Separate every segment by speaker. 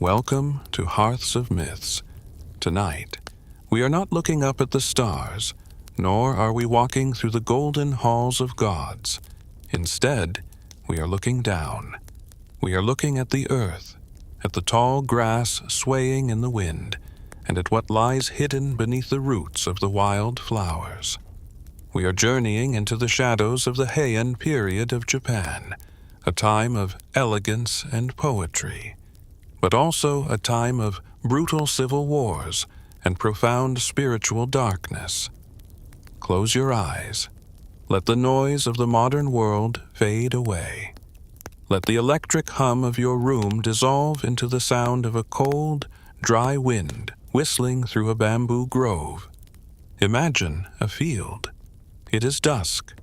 Speaker 1: Welcome to Hearths of Myths. Tonight, we are not looking up at the stars, nor are we walking through the golden halls of gods. Instead, we are looking down. We are looking at the earth, at the tall grass swaying in the wind, and at what lies hidden beneath the roots of the wild flowers. We are journeying into the shadows of the Heian period of Japan, a time of elegance and poetry, but also a time of brutal civil wars and profound spiritual darkness. Close your eyes. Let the noise of the modern world fade away. Let the electric hum of your room dissolve into the sound of a cold, dry wind whistling through a bamboo grove. Imagine a field. It is dusk.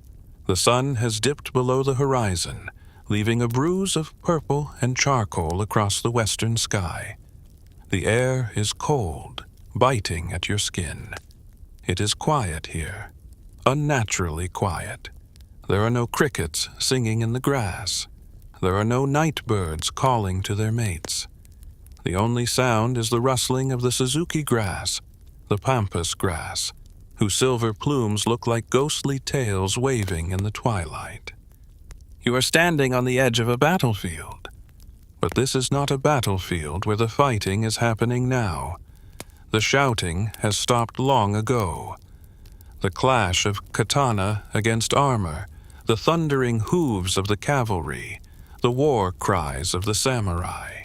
Speaker 1: The sun has dipped below the horizon, leaving a bruise of purple and charcoal across the western sky. The air is cold, biting at your skin. It is quiet here, unnaturally quiet. There are no crickets singing in the grass. There are no night birds calling to their mates. The only sound is the rustling of the Suzuki grass, the pampas grass, whose silver plumes look like ghostly tails waving in the twilight. You are standing on the edge of a battlefield, but this is not a battlefield where the fighting is happening now. The shouting has stopped long ago. The clash of katana against armor, the thundering hooves of the cavalry, the war cries of the samurai,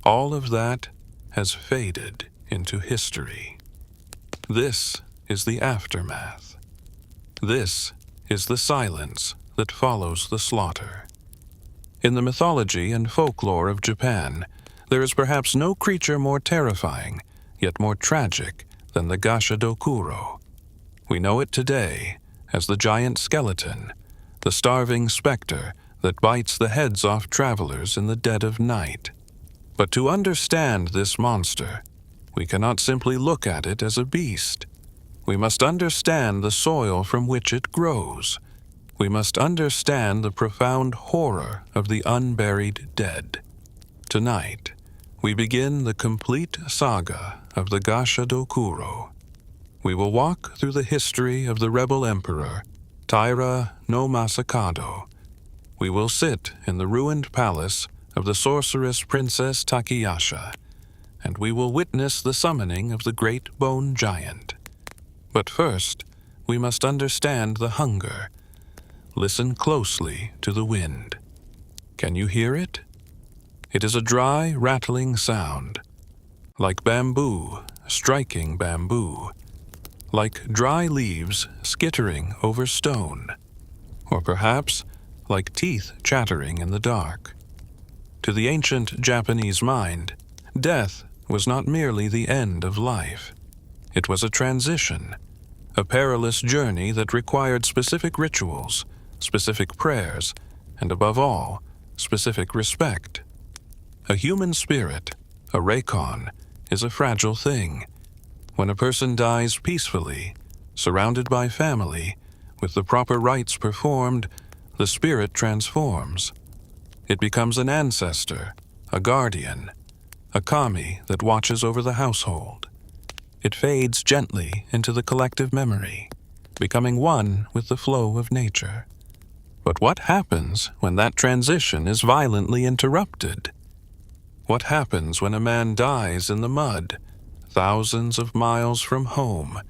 Speaker 1: all of that has faded into history. This is the aftermath. This is the silence that follows the slaughter. In the mythology and folklore of Japan, there is perhaps no creature more terrifying, yet more tragic, than the Gashadokuro. We know it today as the giant skeleton, the starving specter that bites the heads off travelers in the dead of night. But to understand this monster, we cannot simply look at it as a beast. We must understand the soil from which it grows. We must understand the profound horror of the unburied dead. Tonight, we begin the complete saga of the Gashadokuro. We will walk through the history of the Rebel Emperor Taira no Masakado. We will sit in the ruined palace of the sorceress Princess Takiyasha, and we will witness the summoning of the great bone giant. But first, we must understand the hunger. Listen closely to the wind. Can you hear it? It is a dry, rattling sound, like bamboo striking bamboo, like dry leaves skittering over stone, or perhaps like teeth chattering in the dark. To the ancient Japanese mind, death was not merely the end of life. It was a transition, a perilous journey that required specific rituals, specific prayers, and above all, specific respect. A human spirit, a reikon, is a fragile thing. When a person dies peacefully, surrounded by family, with the proper rites performed, the spirit transforms. It becomes an ancestor, a guardian, a kami that watches over the household. It fades gently into the collective memory, becoming one with the flow of nature. But what happens when that transition is violently interrupted? What happens when a man dies in the mud, thousands of miles from home,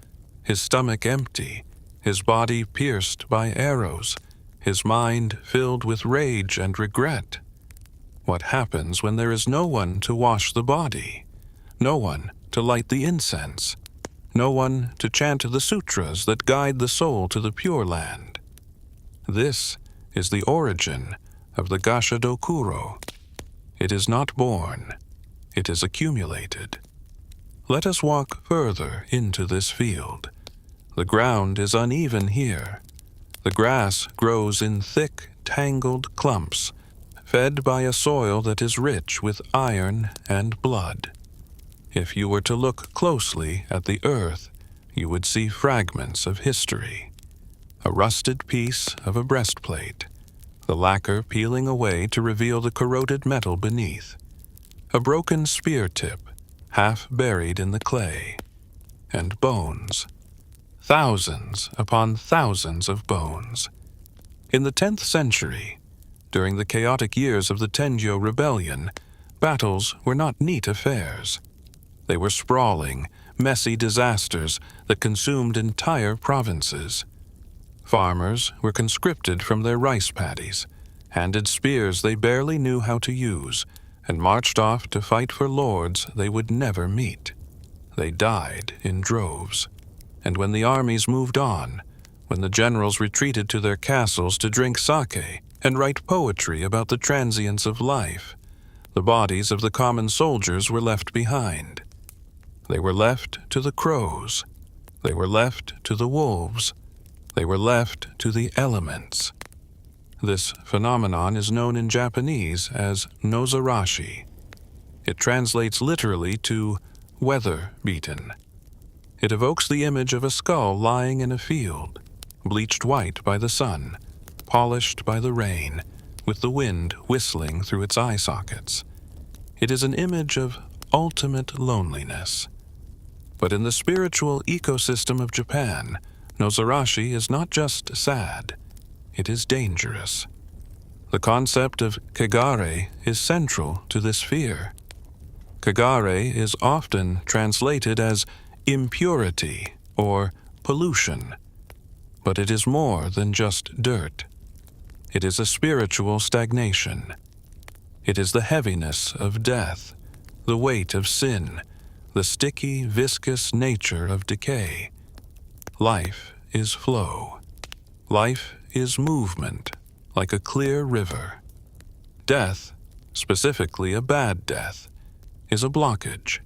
Speaker 1: his stomach empty, his body pierced by arrows, his mind filled with rage and regret? What happens when there is no one to wash the body, no one to light the incense, no one to chant the sutras that guide the soul to the Pure Land? This is the origin of the Gashadokuro. It is not born, it is accumulated. Let us walk further into this field. The ground is uneven here. The grass grows in thick, tangled clumps, fed by a soil that is rich with iron and blood. If you were to look closely at the earth, you would see fragments of history. A rusted piece of a breastplate, the lacquer peeling away to reveal the corroded metal beneath. a broken spear tip, half buried in the clay, and bones. Thousands upon thousands of bones. In the 10th century, during the chaotic years of the Tenjo Rebellion, battles were not neat affairs. They were sprawling, messy disasters that consumed entire provinces. Farmers were conscripted from their rice paddies, handed spears they barely knew how to use, and marched off to fight for lords they would never meet. They died in droves. And when the armies moved on, when the generals retreated to their castles to drink sake and write poetry about the transience of life, the bodies of the common soldiers were left behind. They were left to the crows. They were left to the wolves. They were left to the elements. This phenomenon is known in Japanese as Nozarashi. It translates literally to weather-beaten. It evokes the image of a skull lying in a field, bleached white by the sun, polished by the rain, with the wind whistling through its eye sockets. It is an image of ultimate loneliness. But in the spiritual ecosystem of Japan, Nozarashi is not just sad, it is dangerous. The concept of kagare is central to this fear. Kagare is often translated as impurity or pollution, but it is more than just dirt. It is a spiritual stagnation. It is the heaviness of death, the weight of sin, the sticky, viscous nature of decay. Life is flow. Life is movement, like a clear river. Death, specifically a bad death, is a blockage.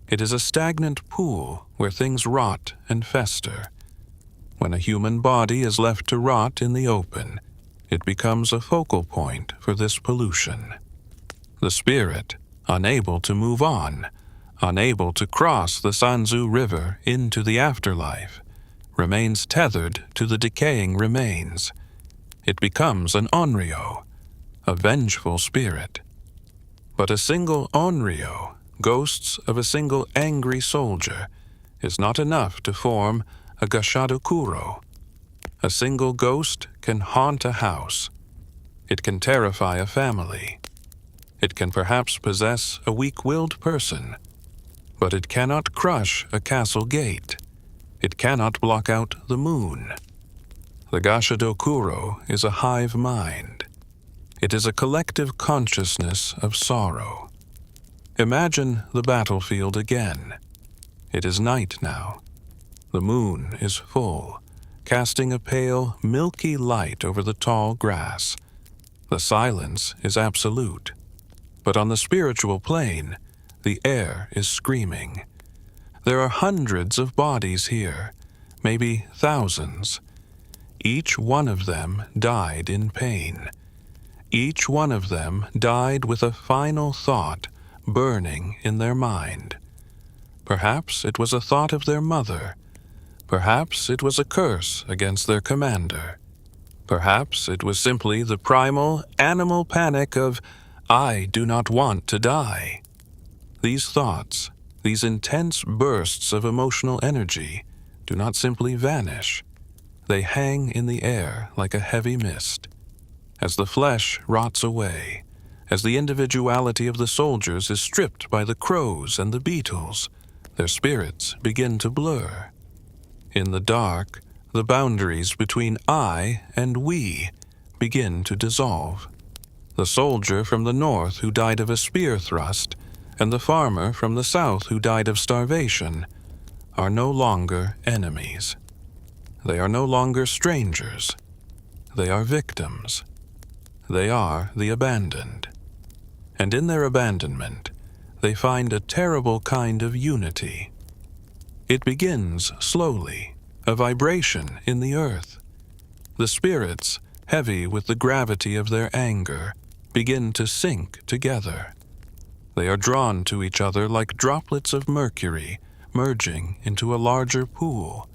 Speaker 1: It is a stagnant pool where things rot and fester. When a human body is left to rot in the open, it becomes a focal point for this pollution. The spirit, unable to move on, unable to cross the Sanzu River into the afterlife, remains tethered to the decaying remains. It becomes an onryo, a vengeful spirit. But a single onryo, ghosts of a single angry soldier, is not enough to form a Gashadokuro. A single ghost can haunt a house. It can terrify a family. It can perhaps possess a weak-willed person. But it cannot crush a castle gate. It cannot block out the moon. The Gashadokuro is a hive mind. It is a collective consciousness of sorrow. Imagine the battlefield again. It is night now. The moon is full, casting a pale, milky light over the tall grass. The silence is absolute. But on the spiritual plane, the air is screaming. There are hundreds of bodies here, maybe thousands. Each one of them died in pain. Each one of them died with a final thought burning in their mind. Perhaps it was a thought of their mother. Perhaps it was a curse against their commander. Perhaps it was simply the primal, animal panic of, "I do not want to die." These thoughts, these intense bursts of emotional energy, do not simply vanish. They hang in the air like a heavy mist. As the flesh rots away, as the individuality of the soldiers is stripped by the crows and the beetles, their spirits begin to blur. In the dark, the boundaries between I and we begin to dissolve. The soldier from the north who died of a spear thrust and the farmer from the south who died of starvation are no longer enemies. They are no longer strangers. They are victims. They are the abandoned. And in their abandonment, they find a terrible kind of unity. It begins slowly, a vibration in the earth. The spirits, heavy with the gravity of their anger, begin to sink together. They are drawn to each other like droplets of mercury, merging into a larger pool.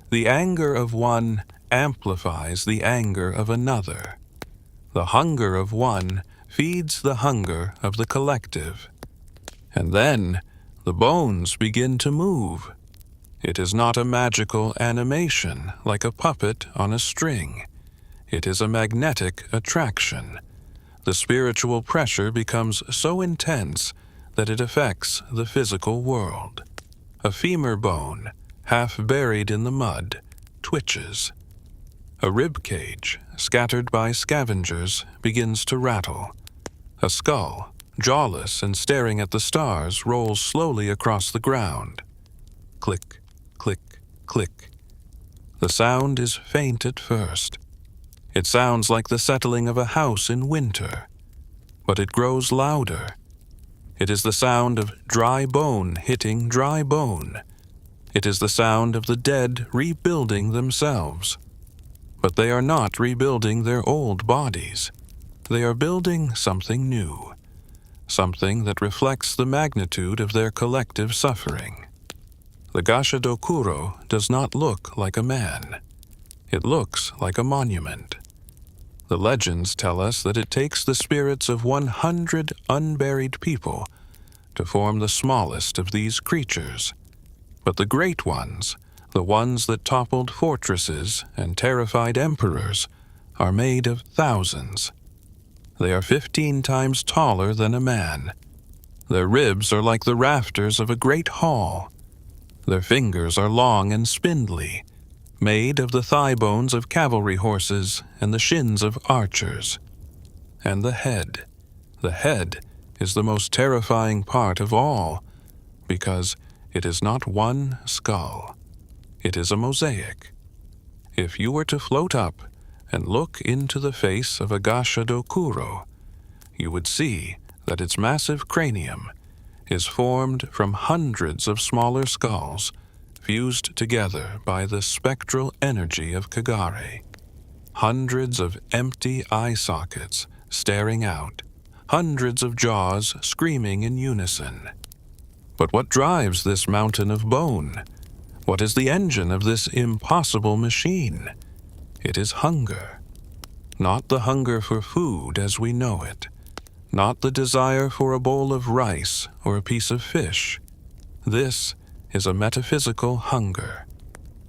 Speaker 1: The anger of one amplifies the anger of another. The hunger of one feeds the hunger of the collective. And then the bones begin to move. It is not a magical animation like a puppet on a string. It is a magnetic attraction. The spiritual pressure becomes so intense that it affects the physical world. A femur bone, half buried in the mud, twitches. A rib cage, scattered by scavengers, begins to rattle. A skull, jawless and staring at the stars, rolls slowly across the ground. Click, click, click. The sound is faint at first. It sounds like the settling of a house in winter, but it grows louder. It is the sound of dry bone hitting dry bone. It is the sound of the dead rebuilding themselves. But they are not rebuilding their old bodies. They are building something new, something that reflects the magnitude of their collective suffering. The Gashadokuro does not look like a man. It looks like a monument. The legends tell us that it takes the spirits of 100 unburied people to form the smallest of these creatures. But the great ones, the ones that toppled fortresses and terrified emperors, are made of thousands. They are 15 times taller than a man. Their ribs are like the rafters of a great hall. Their fingers are long and spindly, made of the thigh bones of cavalry horses and the shins of archers. And the head is the most terrifying part of all, because it is not one skull. It is a mosaic. If you were to float up and look into the face of a Gashadokuro, you would see that its massive cranium is formed from hundreds of smaller skulls fused together by the spectral energy of Kagare. Hundreds of empty eye sockets staring out, hundreds of jaws screaming in unison. But what drives this mountain of bone? What is the engine of this impossible machine? It is hunger. Not the hunger for food as we know it. Not the desire for a bowl of rice or a piece of fish. This is a metaphysical hunger.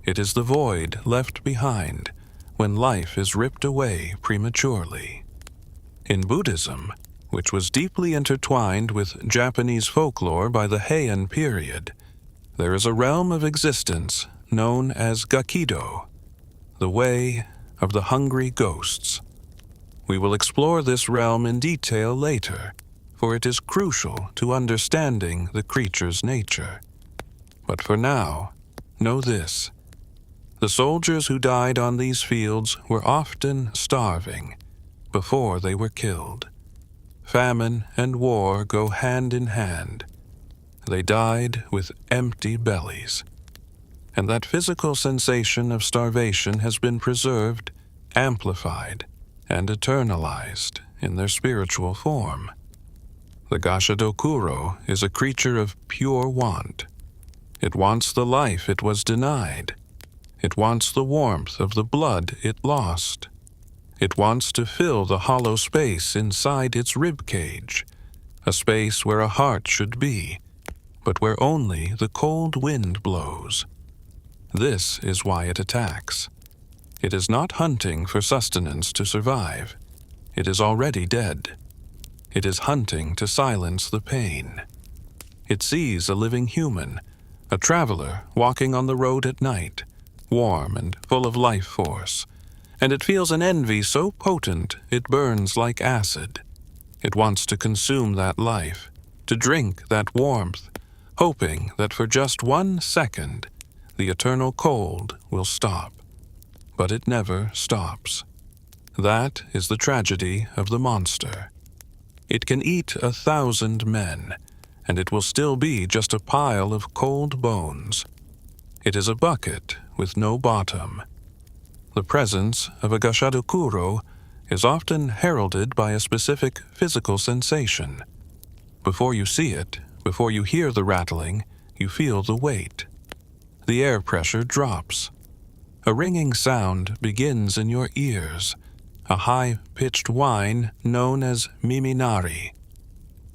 Speaker 1: It is the void left behind when life is ripped away prematurely. In Buddhism, which was deeply intertwined with Japanese folklore by the Heian period, there is a realm of existence known as Gakido, the way of the hungry ghosts. We will explore this realm in detail later, for it is crucial to understanding the creature's nature. But for now, know this. The soldiers who died on these fields were often starving before they were killed. Famine and war go hand in hand. They died with empty bellies. And that physical sensation of starvation has been preserved, amplified, and eternalized in their spiritual form. The Gashadokuro is a creature of pure want. It wants the life it was denied. It wants the warmth of the blood it lost. It wants to fill the hollow space inside its rib cage, a space where a heart should be, but where only the cold wind blows. This is why it attacks. It is not hunting for sustenance to survive. It is already dead. It is hunting to silence the pain. It sees a living human, a traveler walking on the road at night, warm and full of life force, and it feels an envy so potent it burns like acid. It wants to consume that life, to drink that warmth, hoping that for just 1 second the eternal cold will stop. But it never stops. That is the tragedy of the monster. It can eat 1,000 men, and it will still be just a pile of cold bones. It is a bucket with no bottom. The presence of a Gashadokuro is often heralded by a specific physical sensation. Before you see it, before you hear the rattling, you feel the weight. The air pressure drops. A ringing sound begins in your ears, a high-pitched whine known as miminari.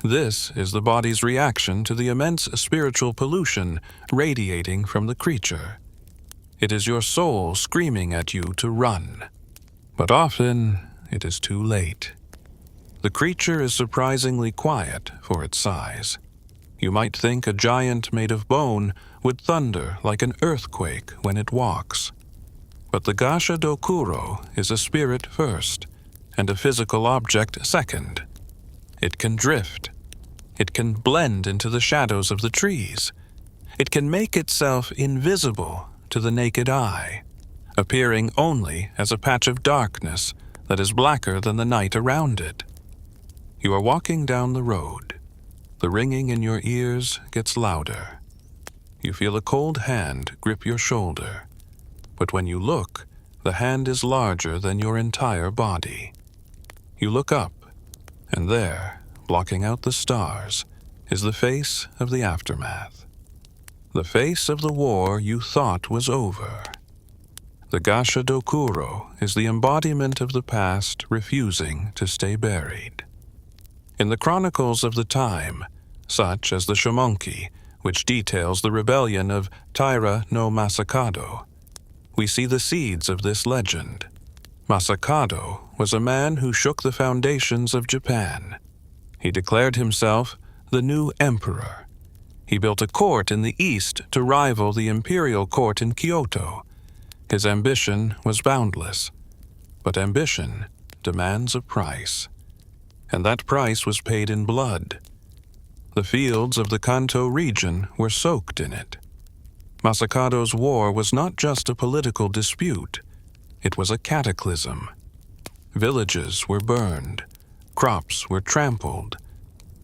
Speaker 1: This is the body's reaction to the immense spiritual pollution radiating from the creature. It is your soul screaming at you to run. But often, it is too late. The creature is surprisingly quiet for its size. You might think a giant made of bone would thunder like an earthquake when it walks. But the Gashadokuro is a spirit first, and a physical object second. It can drift. It can blend into the shadows of the trees. It can make itself invisible to the naked eye, appearing only as a patch of darkness that is blacker than the night around it. You are walking down the road. The ringing in your ears gets louder. You feel a cold hand grip your shoulder. But when you look, the hand is larger than your entire body. You look up, and there, blocking out the stars, is the face of the aftermath. The face of the war you thought was over. The Gashadokuro is the embodiment of the past refusing to stay buried. In the chronicles of the time, such as the Shomonki, which details the rebellion of Taira no Masakado, we see the seeds of this legend. Masakado was a man who shook the foundations of Japan. He declared himself the new emperor. He built a court in the east to rival the imperial court in Kyoto. His ambition was boundless, but ambition demands a price, and that price was paid in blood. The fields of the Kanto region were soaked in it. Masakado's war was not just a political dispute, it was a cataclysm. Villages were burned, crops were trampled,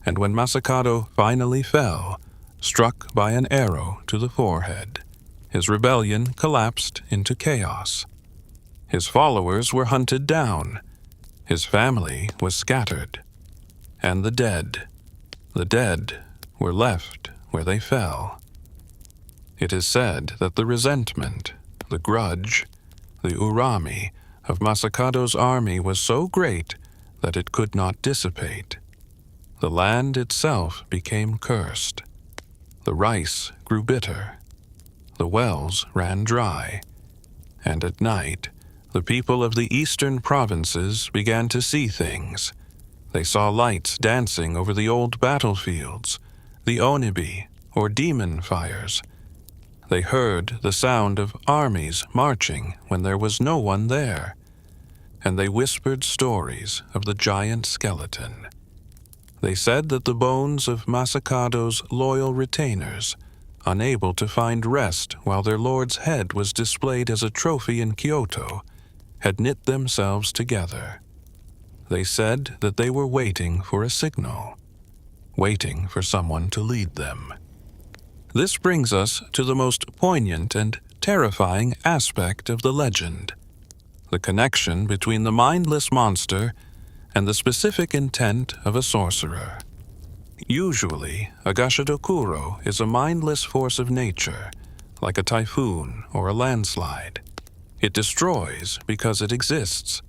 Speaker 1: and when Masakado finally fell, struck by an arrow to the forehead, his rebellion collapsed into chaos. His followers were hunted down, his family was scattered, and the dead were left where they fell. It is said that the resentment, the grudge, the urami of Masakado's army was so great that it could not dissipate. The land itself became cursed. The rice grew bitter. The wells ran dry. And at night, the people of the eastern provinces began to see things. They saw lights dancing over the old battlefields, the onibi, or demon fires. They heard the sound of armies marching when there was no one there, and they whispered stories of the giant skeleton. They said that the bones of Masakado's loyal retainers, unable to find rest while their lord's head was displayed as a trophy in Kyoto, had knit themselves together. They said that they were waiting for a signal, waiting for someone to lead them. This brings us to the most poignant and terrifying aspect of the legend: the connection between the mindless monster and the specific intent of a sorcerer. Usually, a Gashadokuro is a mindless force of nature, like a typhoon or a landslide. It destroys because it exists.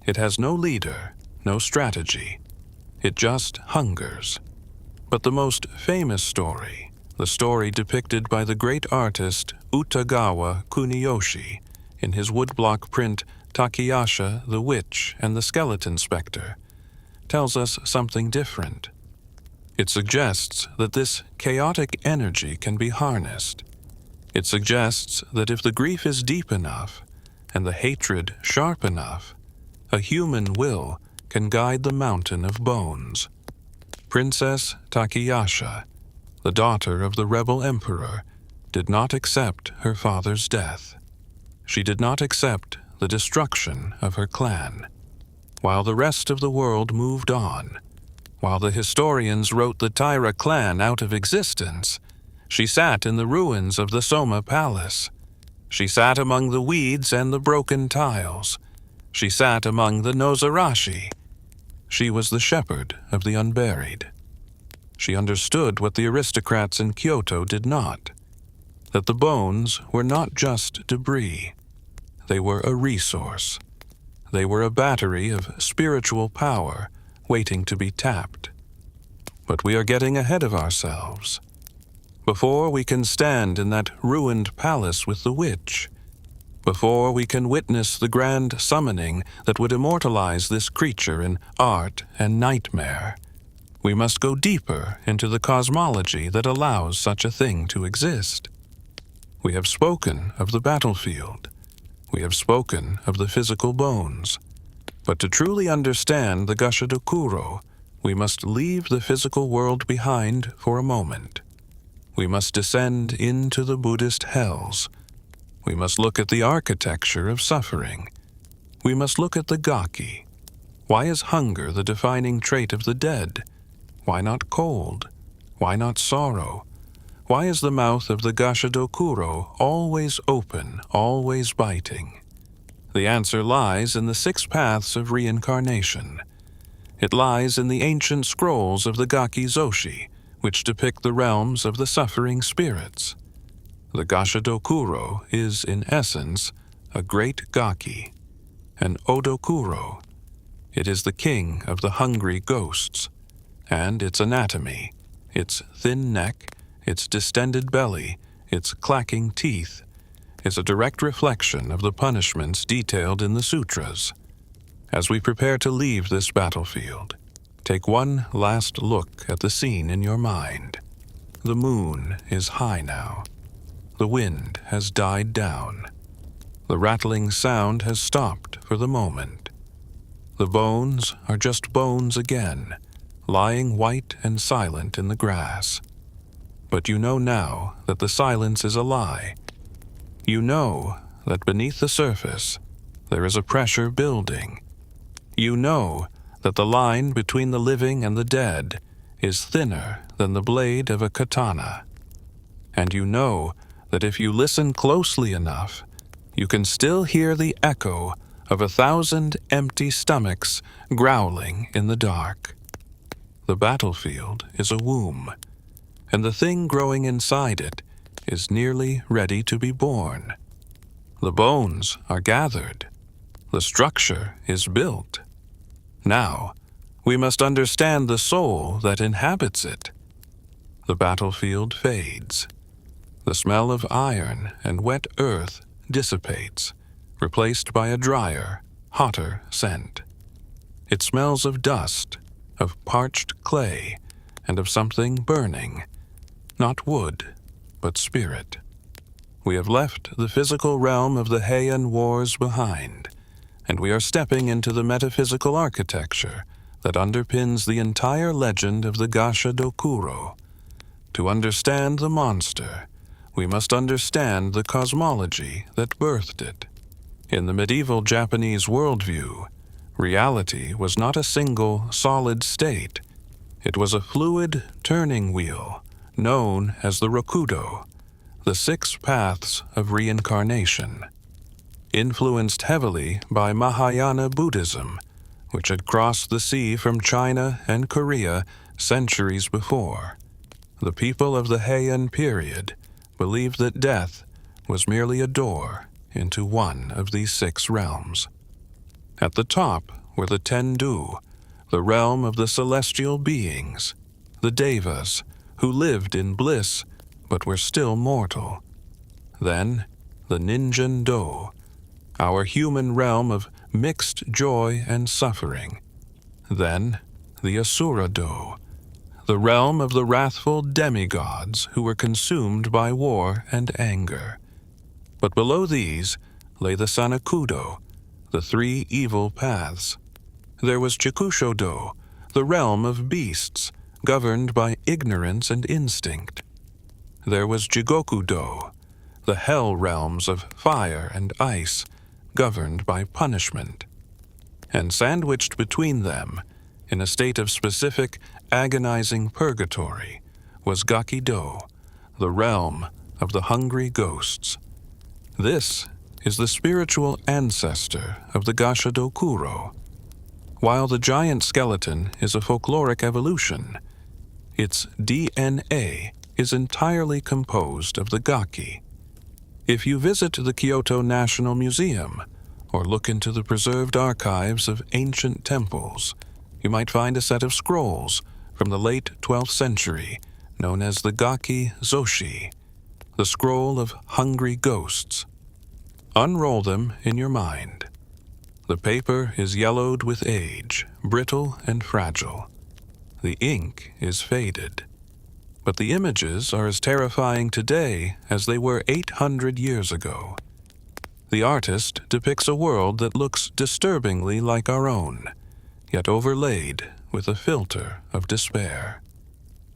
Speaker 1: It has no leader, no strategy. It just hungers. But the most famous story, the story depicted by the great artist Utagawa Kuniyoshi in his woodblock print Takiyasha, the Witch and the Skeleton Spectre, tells us something different. It suggests that this chaotic energy can be harnessed. It suggests that if the grief is deep enough and the hatred sharp enough, a human will can guide the mountain of bones. Princess Takiyasha, the daughter of the Rebel Emperor, did not accept her father's death. She did not accept the destruction of her clan. While the rest of the world moved on, while the historians wrote the Taira clan out of existence, she sat in the ruins of the Soma Palace. She sat among the weeds and the broken tiles. She sat among the Nozarashi. She was the shepherd of the unburied. She understood what the aristocrats in Kyoto did not, that the bones were not just debris. They were a resource. They were a battery of spiritual power waiting to be tapped. But we are getting ahead of ourselves. Before we can stand in that ruined palace with the witch, before we can witness the grand summoning that would immortalize this creature in art and nightmare, we must go deeper into the cosmology that allows such a thing to exist. We have spoken of the battlefield. We have spoken of the physical bones. But to truly understand the Gashadokuro, we must leave the physical world behind for a moment. We must descend into the Buddhist hells. We must look at the architecture of suffering. We must look at the Gaki. Why is hunger the defining trait of the dead? Why not cold? Why not sorrow? Why is the mouth of the Gashadokuro always open, always biting? The answer lies in the 6 paths of reincarnation. It lies in the ancient scrolls of the Gaki Zoshi, which depict the realms of the suffering spirits. The Gashadokuro is, in essence, a great Gaki, an Odokuro. It is the king of the hungry ghosts, and its anatomy, its thin neck, its distended belly, its clacking teeth, is a direct reflection of the punishments detailed in the sutras. As we prepare to leave this battlefield, take one last look at the scene in your mind. The moon is high now. The wind has died down. The rattling sound has stopped for the moment. The bones are just bones again, lying white and silent in the grass. But you know now that the silence is a lie. You know that beneath the surface there is a pressure building. You know that the line between the living and the dead is thinner than the blade of a katana. And you know that if you listen closely enough, you can still hear the echo of 1,000 empty stomachs growling in the dark. The battlefield is a womb, and the thing growing inside it is nearly ready to be born. The bones are gathered. The structure is built. Now, we must understand the soul that inhabits it. The battlefield fades. The smell of iron and wet earth dissipates, replaced by a drier, hotter scent. It smells of dust, of parched clay, and of something burning, not wood, but spirit. We have left the physical realm of the Heian Wars behind, and we are stepping into the metaphysical architecture that underpins the entire legend of the Gashadokuro. To understand the monster, we must understand the cosmology that birthed it. In the medieval Japanese worldview, reality was not a single, solid state. It was a fluid turning wheel, known as the Rokudo, the 6 paths of reincarnation. Influenced heavily by Mahayana Buddhism, which had crossed the sea from China and Korea centuries before, the people of the Heian period believed that death was merely a door into one of these 6 realms. At the top were the Tendu, the realm of the celestial beings, the Devas, who lived in bliss but were still mortal. Then the Ninjan-do, our human realm of mixed joy and suffering. Then the Asura-do, the realm of the wrathful demigods who were consumed by war and anger. But below these lay the Sanakudo, the 3 evil paths. There was Chikusho-do, the realm of beasts, governed by ignorance and instinct. There was Jigoku-do, the hell realms of fire and ice, governed by punishment. And sandwiched between them, in a state of specific, agonizing purgatory, was Gaki-do, the realm of the hungry ghosts. This is the spiritual ancestor of the Gashadokuro. While the giant skeleton is a folkloric evolution, its DNA is entirely composed of the Gaki. If you visit the Kyoto National Museum, or look into the preserved archives of ancient temples, you might find a set of scrolls from the late 12th century known as the Gaki Zoshi, the scroll of hungry ghosts. Unroll them in your mind. The paper is yellowed with age, brittle and fragile. The ink is faded. But the images are as terrifying today as they were 800 years ago. The artist depicts a world that looks disturbingly like our own, yet overlaid with a filter of despair.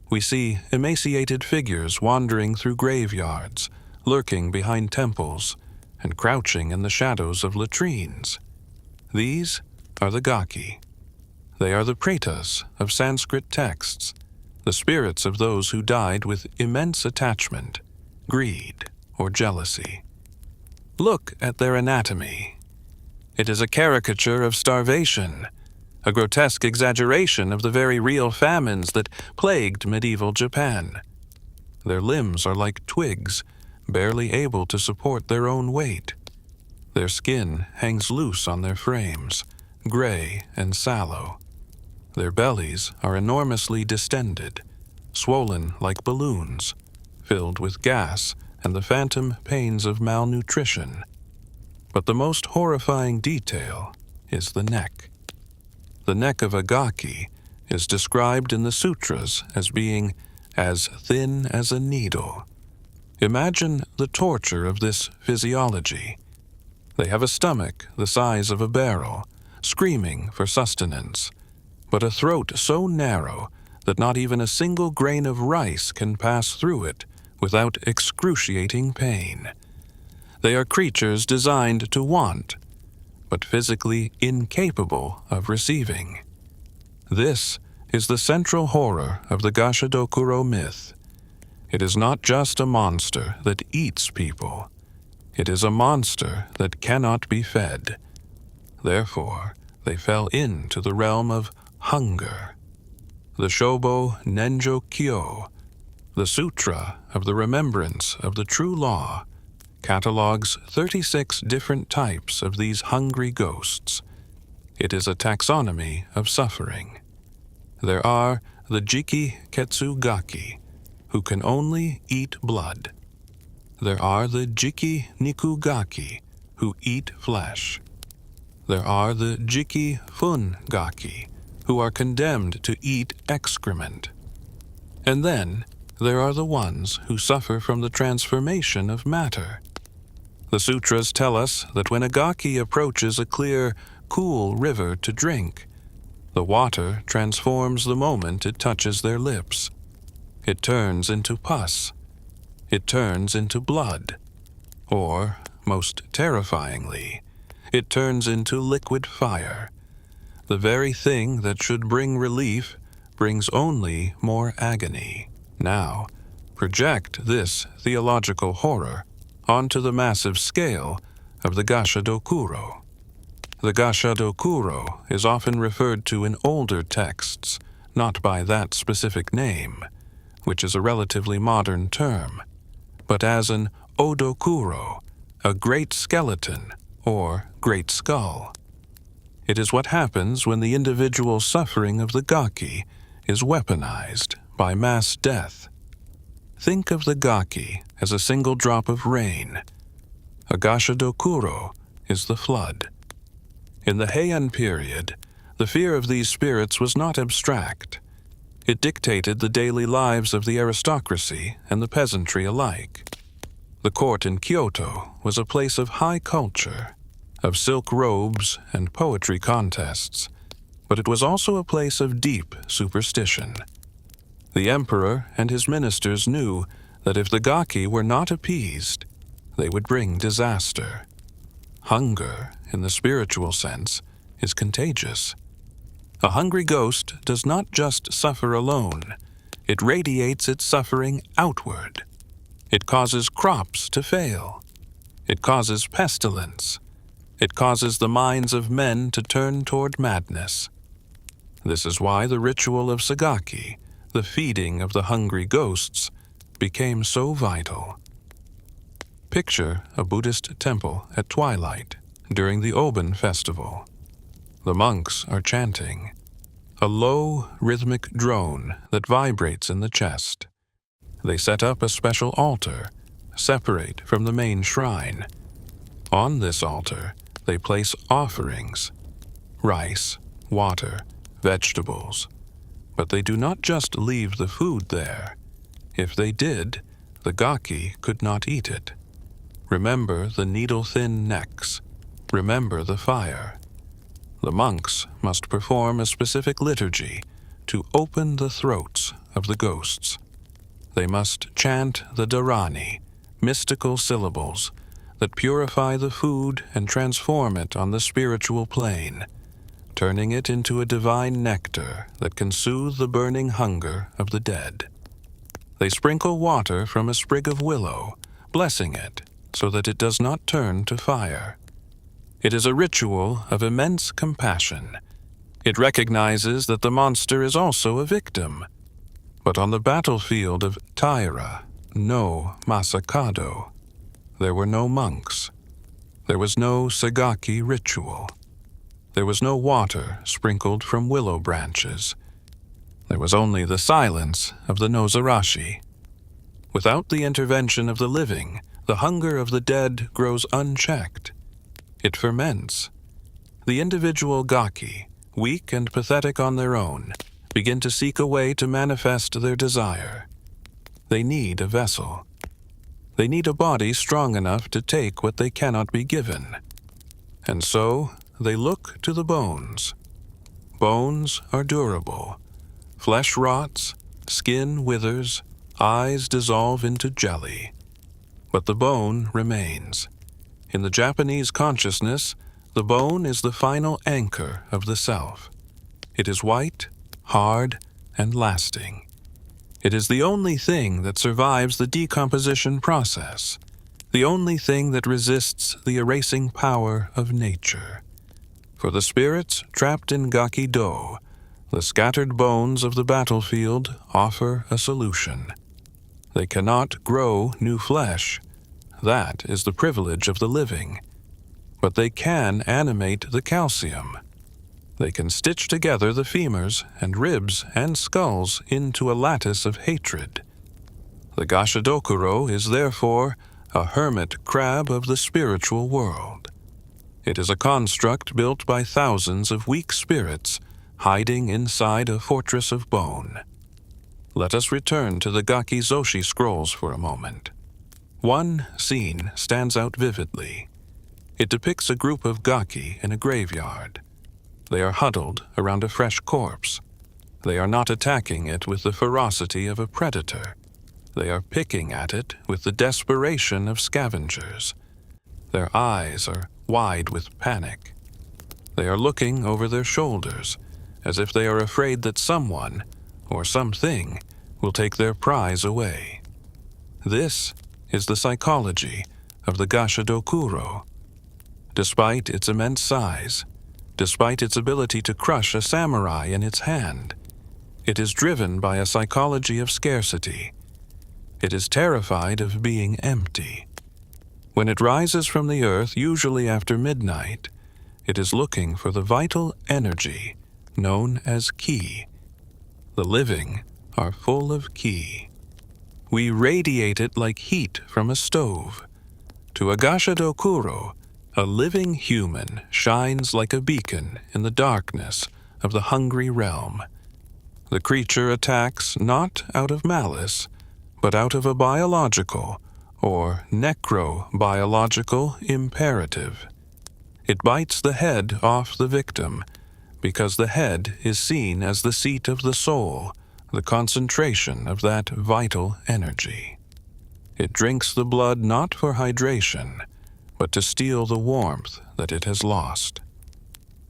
Speaker 1: We see emaciated figures wandering through graveyards, lurking behind temples, and crouching in the shadows of latrines. These are the Gaki. They are the pretas of Sanskrit texts, the spirits of those who died with immense attachment, greed, or jealousy. Look at their anatomy. It is a caricature of starvation, a grotesque exaggeration of the very real famines that plagued medieval Japan. Their limbs are like twigs, barely able to support their own weight. Their skin hangs loose on their frames, gray and sallow. Their bellies are enormously distended, swollen like balloons, filled with gas and the phantom pains of malnutrition. But the most horrifying detail is the neck. The neck of a Gaki is described in the sutras as being as thin as a needle. Imagine the torture of this physiology. They have a stomach the size of a barrel, screaming for sustenance, but a throat so narrow that not even a single grain of rice can pass through it without excruciating pain. They are creatures designed to want, but physically incapable of receiving. This is the central horror of the Gashadokuro myth. It is not just a monster that eats people. It is a monster that cannot be fed. Therefore, they fell into the realm of hunger. The Shobo Nenjo Kyo, the Sutra of the Remembrance of the True Law, catalogs 36 different types of these hungry ghosts. It is a taxonomy of suffering. There are the Jiki Ketsu Gaki, who can only eat blood. There are the Jiki Niku Gaki, who eat flesh. There are the Jiki Fun Gaki, who are condemned to eat excrement. And then there are the ones who suffer from the transformation of matter. The sutras tell us that when a Gaki approaches a clear, cool river to drink, the water transforms the moment it touches their lips. It turns into pus. It turns into blood. Or, most terrifyingly, it turns into liquid fire. The very thing that should bring relief brings only more agony. Now, project this theological horror onto the massive scale of the Gashadokuro. The Gashadokuro is often referred to in older texts, not by that specific name, which is a relatively modern term, but as an Odokuro, a great skeleton or great skull. It is what happens when the individual suffering of the Gaki is weaponized by mass death. Think of the Gaki as a single drop of rain. A Gashadokuro is the flood. In the Heian period, the fear of these spirits was not abstract. It dictated the daily lives of the aristocracy and the peasantry alike. The court in Kyoto was a place of high culture, of silk robes and poetry contests, but it was also a place of deep superstition. The emperor and his ministers knew that if the Gaki were not appeased, they would bring disaster. Hunger, in the spiritual sense, is contagious. A hungry ghost does not just suffer alone. It radiates its suffering outward. It causes crops to fail. It causes pestilence. It causes the minds of men to turn toward madness. This is why the ritual of Sagaki, the feeding of the hungry ghosts, became so vital. Picture a Buddhist temple at twilight, during the Oben festival. The monks are chanting, a low, rhythmic drone that vibrates in the chest. They set up a special altar, separate from the main shrine. On this altar, they place offerings, rice, water, vegetables. But they do not just leave the food there. If they did, the Gaki could not eat it. Remember the needle-thin necks. Remember the fire. The monks must perform a specific liturgy to open the throats of the ghosts. They must chant the dharani, mystical syllables, that purify the food and transform it on the spiritual plane, turning it into a divine nectar that can soothe the burning hunger of the dead. They sprinkle water from a sprig of willow, blessing it so that it does not turn to fire. It is a ritual of immense compassion. It recognizes that the monster is also a victim. But on the battlefield of Taira, no Masakado, there were no monks. There was no sagaki ritual. There was no water sprinkled from willow branches. There was only the silence of the Nozarashi. Without the intervention of the living, the hunger of the dead grows unchecked. It ferments. The individual Gaki, weak and pathetic on their own, begin to seek a way to manifest their desire. They need a vessel. They need a body strong enough to take what they cannot be given. And so they look to the bones. Bones are durable. Flesh rots, skin withers, eyes dissolve into jelly. But the bone remains. In the Japanese consciousness, the bone is the final anchor of the self. It is white, hard, and lasting. It is the only thing that survives the decomposition process, the only thing that resists the erasing power of nature. For the spirits trapped in Gaki-do, the scattered bones of the battlefield offer a solution. They cannot grow new flesh. That is the privilege of the living. But they can animate the calcium. They can stitch together the femurs and ribs and skulls into a lattice of hatred. The Gashadokuro is therefore a hermit crab of the spiritual world. It is a construct built by thousands of weak spirits hiding inside a fortress of bone. Let us return to the Gaki Zoshi scrolls for a moment. One scene stands out vividly. It depicts a group of Gaki in a graveyard. They are huddled around a fresh corpse. They are not attacking it with the ferocity of a predator. They are picking at it with the desperation of scavengers. Their eyes are wide with panic. They are looking over their shoulders, as if they are afraid that someone, or something, will take their prize away. This is the psychology of the Gashadokuro. Despite its immense size, despite its ability to crush a samurai in its hand, it is driven by a psychology of scarcity. It is terrified of being empty. When it rises from the earth, usually after midnight, it is looking for the vital energy known as ki. The living are full of ki. We radiate it like heat from a stove. To a Gashadokuro, a living human shines like a beacon in the darkness of the hungry realm. The creature attacks not out of malice, but out of a biological or necrobiological imperative. It bites the head off the victim because the head is seen as the seat of the soul, the concentration of that vital energy. It drinks the blood not for hydration, but to steal the warmth that it has lost.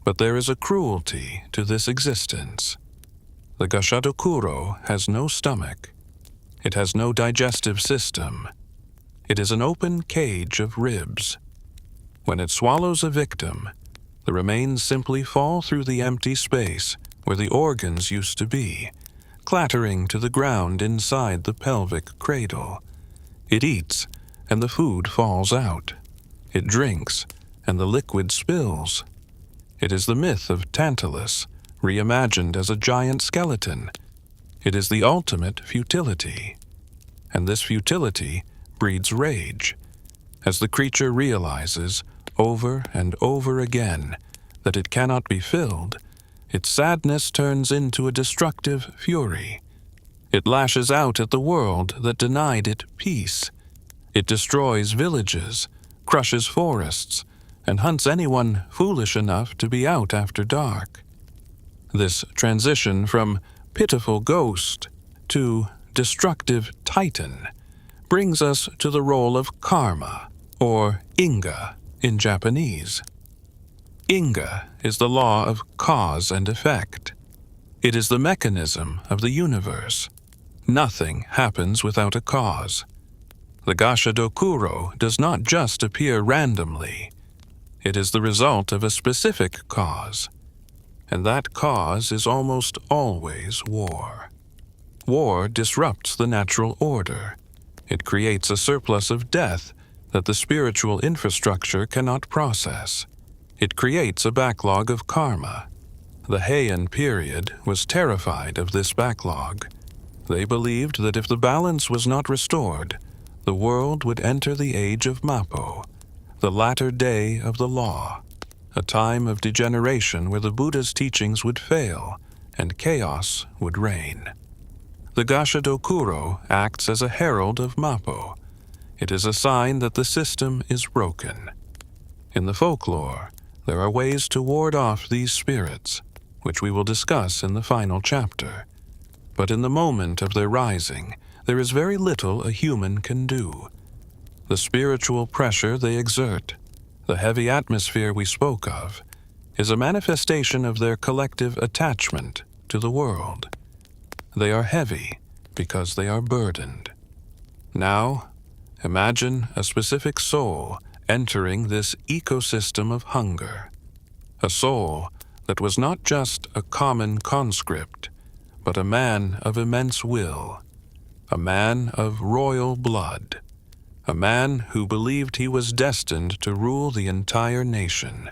Speaker 1: But there is a cruelty to this existence. The Gashadokuro has no stomach. It has no digestive system. It is an open cage of ribs. When it swallows a victim, the remains simply fall through the empty space where the organs used to be, clattering to the ground inside the pelvic cradle. It eats, and the food falls out. It drinks, and the liquid spills. It is the myth of Tantalus, reimagined as a giant skeleton. It is the ultimate futility. And this futility breeds rage, as the creature realizes, over and over again, that it cannot be filled. Its sadness turns into a destructive fury. It lashes out at the world that denied it peace. It destroys villages, crushes forests, and hunts anyone foolish enough to be out after dark. This transition from pitiful ghost to destructive titan brings us to the role of karma, or inga in Japanese. Inga is the law of cause and effect. It is the mechanism of the universe. Nothing happens without a cause. The Gashadokuro does not just appear randomly. It is the result of a specific cause, and that cause is almost always war. War disrupts the natural order. It creates a surplus of death that the spiritual infrastructure cannot process. It creates a backlog of karma. The Heian period was terrified of this backlog. They believed that if the balance was not restored, the world would enter the age of Mappo, the latter day of the law, a time of degeneration where the Buddha's teachings would fail and chaos would reign. The Gashadokuro acts as a herald of Mappo. It is a sign that the system is broken. In the folklore, there are ways to ward off these spirits, which we will discuss in the final chapter. But in the moment of their rising, there is very little a human can do. The spiritual pressure they exert, the heavy atmosphere we spoke of, is a manifestation of their collective attachment to the world. They are heavy because they are burdened. Now, imagine a specific soul entering this ecosystem of hunger. A soul that was not just a common conscript, but a man of immense will, a man of royal blood, a man who believed he was destined to rule the entire nation.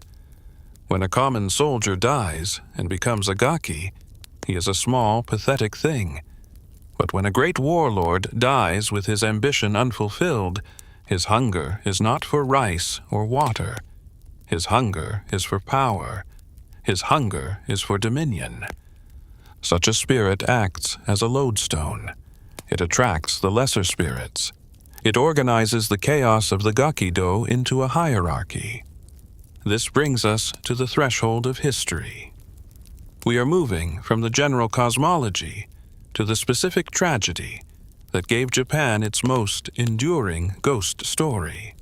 Speaker 1: When a common soldier dies and becomes a Gaki, he is a small, pathetic thing. But when a great warlord dies with his ambition unfulfilled, his hunger is not for rice or water. His hunger is for power. His hunger is for dominion. Such a spirit acts as a lodestone. It attracts the lesser spirits. It organizes the chaos of the Gakido into a hierarchy. This brings us to the threshold of history. We are moving from the general cosmology to the specific tragedy that gave Japan its most enduring ghost story.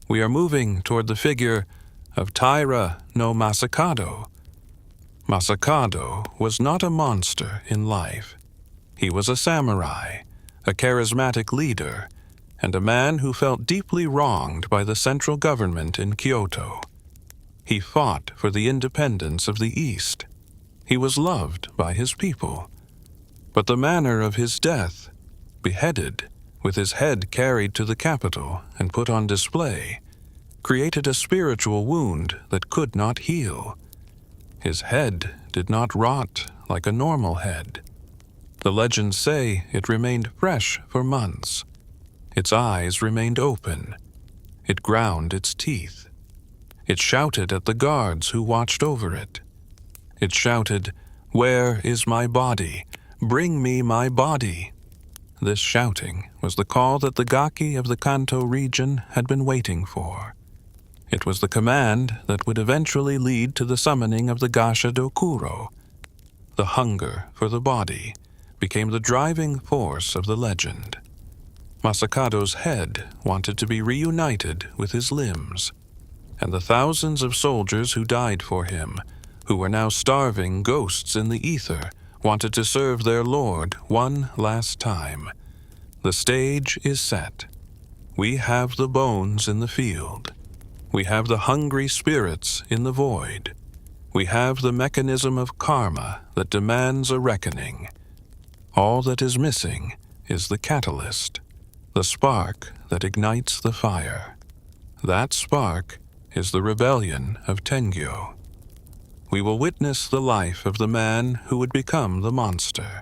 Speaker 1: We are moving toward the figure of Taira no Masakado. Masakado was not a monster in life. He was a samurai, a charismatic leader, and a man who felt deeply wronged by the central government in Kyoto. He fought for the independence of the East. He was loved by his people. But the manner of his death, beheaded, with his head carried to the capital and put on display, created a spiritual wound that could not heal. His head did not rot like a normal head. The legends say it remained fresh for months. Its eyes remained open. It ground its teeth. It shouted at the guards who watched over it. It shouted, "Where is my body? Bring me my body." This shouting was the call that the Gaki of the Kanto region had been waiting for. It was the command that would eventually lead to the summoning of the Gashadokuro. The hunger for the body became the driving force of the legend. Masakado's head wanted to be reunited with his limbs, and the thousands of soldiers who died for him, who were now starving ghosts in the ether, wanted to serve their lord one last time. The stage is set. We have the bones in the field. We have the hungry spirits in the void. We have the mechanism of karma that demands a reckoning. All that is missing is the catalyst, the spark that ignites the fire. That spark is the rebellion of Tengyo. We will witness the life of the man who would become the monster.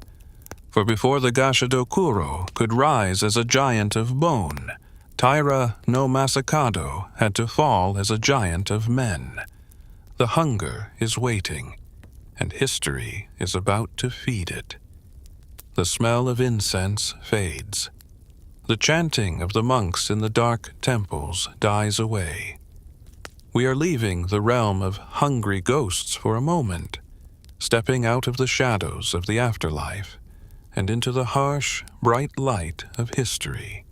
Speaker 1: For before the Gashadokuro could rise as a giant of bone, Taira no Masakado had to fall as a giant of men. The hunger is waiting, and history is about to feed it. The smell of incense fades. The chanting of the monks in the dark temples dies away. We are leaving the realm of hungry ghosts for a moment, stepping out of the shadows of the afterlife and into the harsh, bright light of history.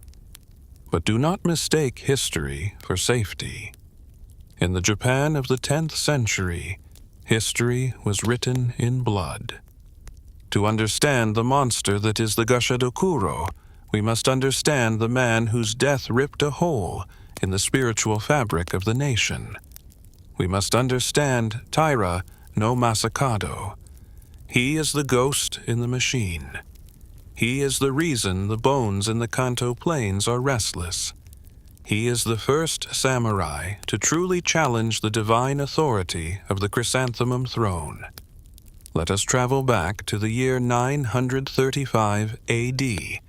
Speaker 1: But do not mistake history for safety. In the Japan of the 10th century, history was written in blood. To understand the monster that is the Gashadokuro, we must understand the man whose death ripped a hole in the spiritual fabric of the nation. We must understand Taira no Masakado. He is the ghost in the machine. He is the reason the bones in the Kanto plains are restless. He is the first samurai to truly challenge the divine authority of the chrysanthemum throne. Let us travel back to the year 935 A.D.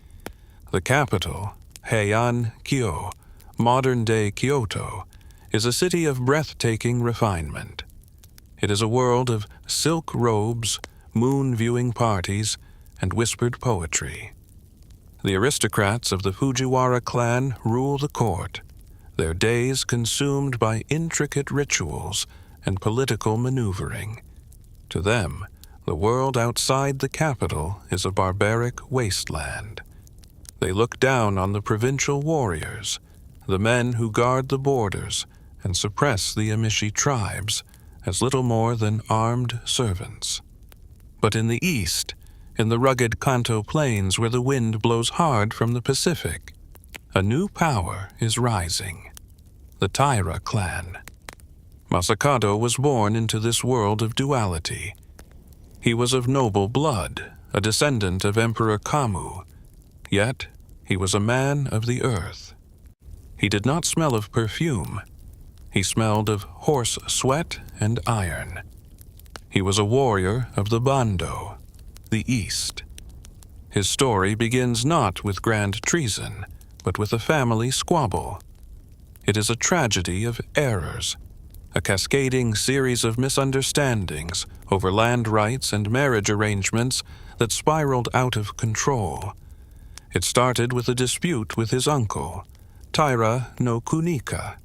Speaker 1: The capital, Heian-kyo, modern-day Kyoto, is a city of breathtaking refinement. It is a world of silk robes, moon-viewing parties, and whispered poetry. The aristocrats of the Fujiwara clan rule the court, their days consumed by intricate rituals and political maneuvering. To them, the world outside the capital is a barbaric wasteland. They look down on the provincial warriors, the men who guard the borders and suppress the Emishi tribes, as little more than armed servants. But in the east, in the rugged Kanto plains where the wind blows hard from the Pacific, a new power is rising, the Taira clan. Masakado was born into this world of duality. He was of noble blood, a descendant of Emperor Kamu, yet he was a man of the earth. He did not smell of perfume. He smelled of horse sweat and iron. He was a warrior of the Bando, the East. His story begins not with grand treason, but with a family squabble. It is a tragedy of errors, a cascading series of misunderstandings over land rights and marriage arrangements that spiraled out of control. It started with a dispute with his uncle, Taira no Kunika,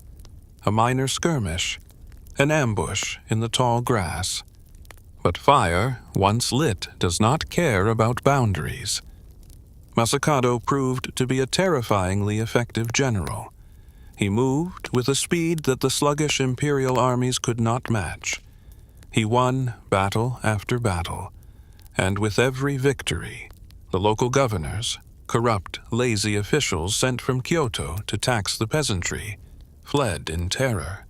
Speaker 1: a minor skirmish, an ambush in the tall grass. But fire, once lit, does not care about boundaries. Masakado proved to be a terrifyingly effective general. He moved with a speed that the sluggish imperial armies could not match. He won battle after battle, and with every victory, the local governors, corrupt, lazy officials sent from Kyoto to tax the peasantry, fled in terror.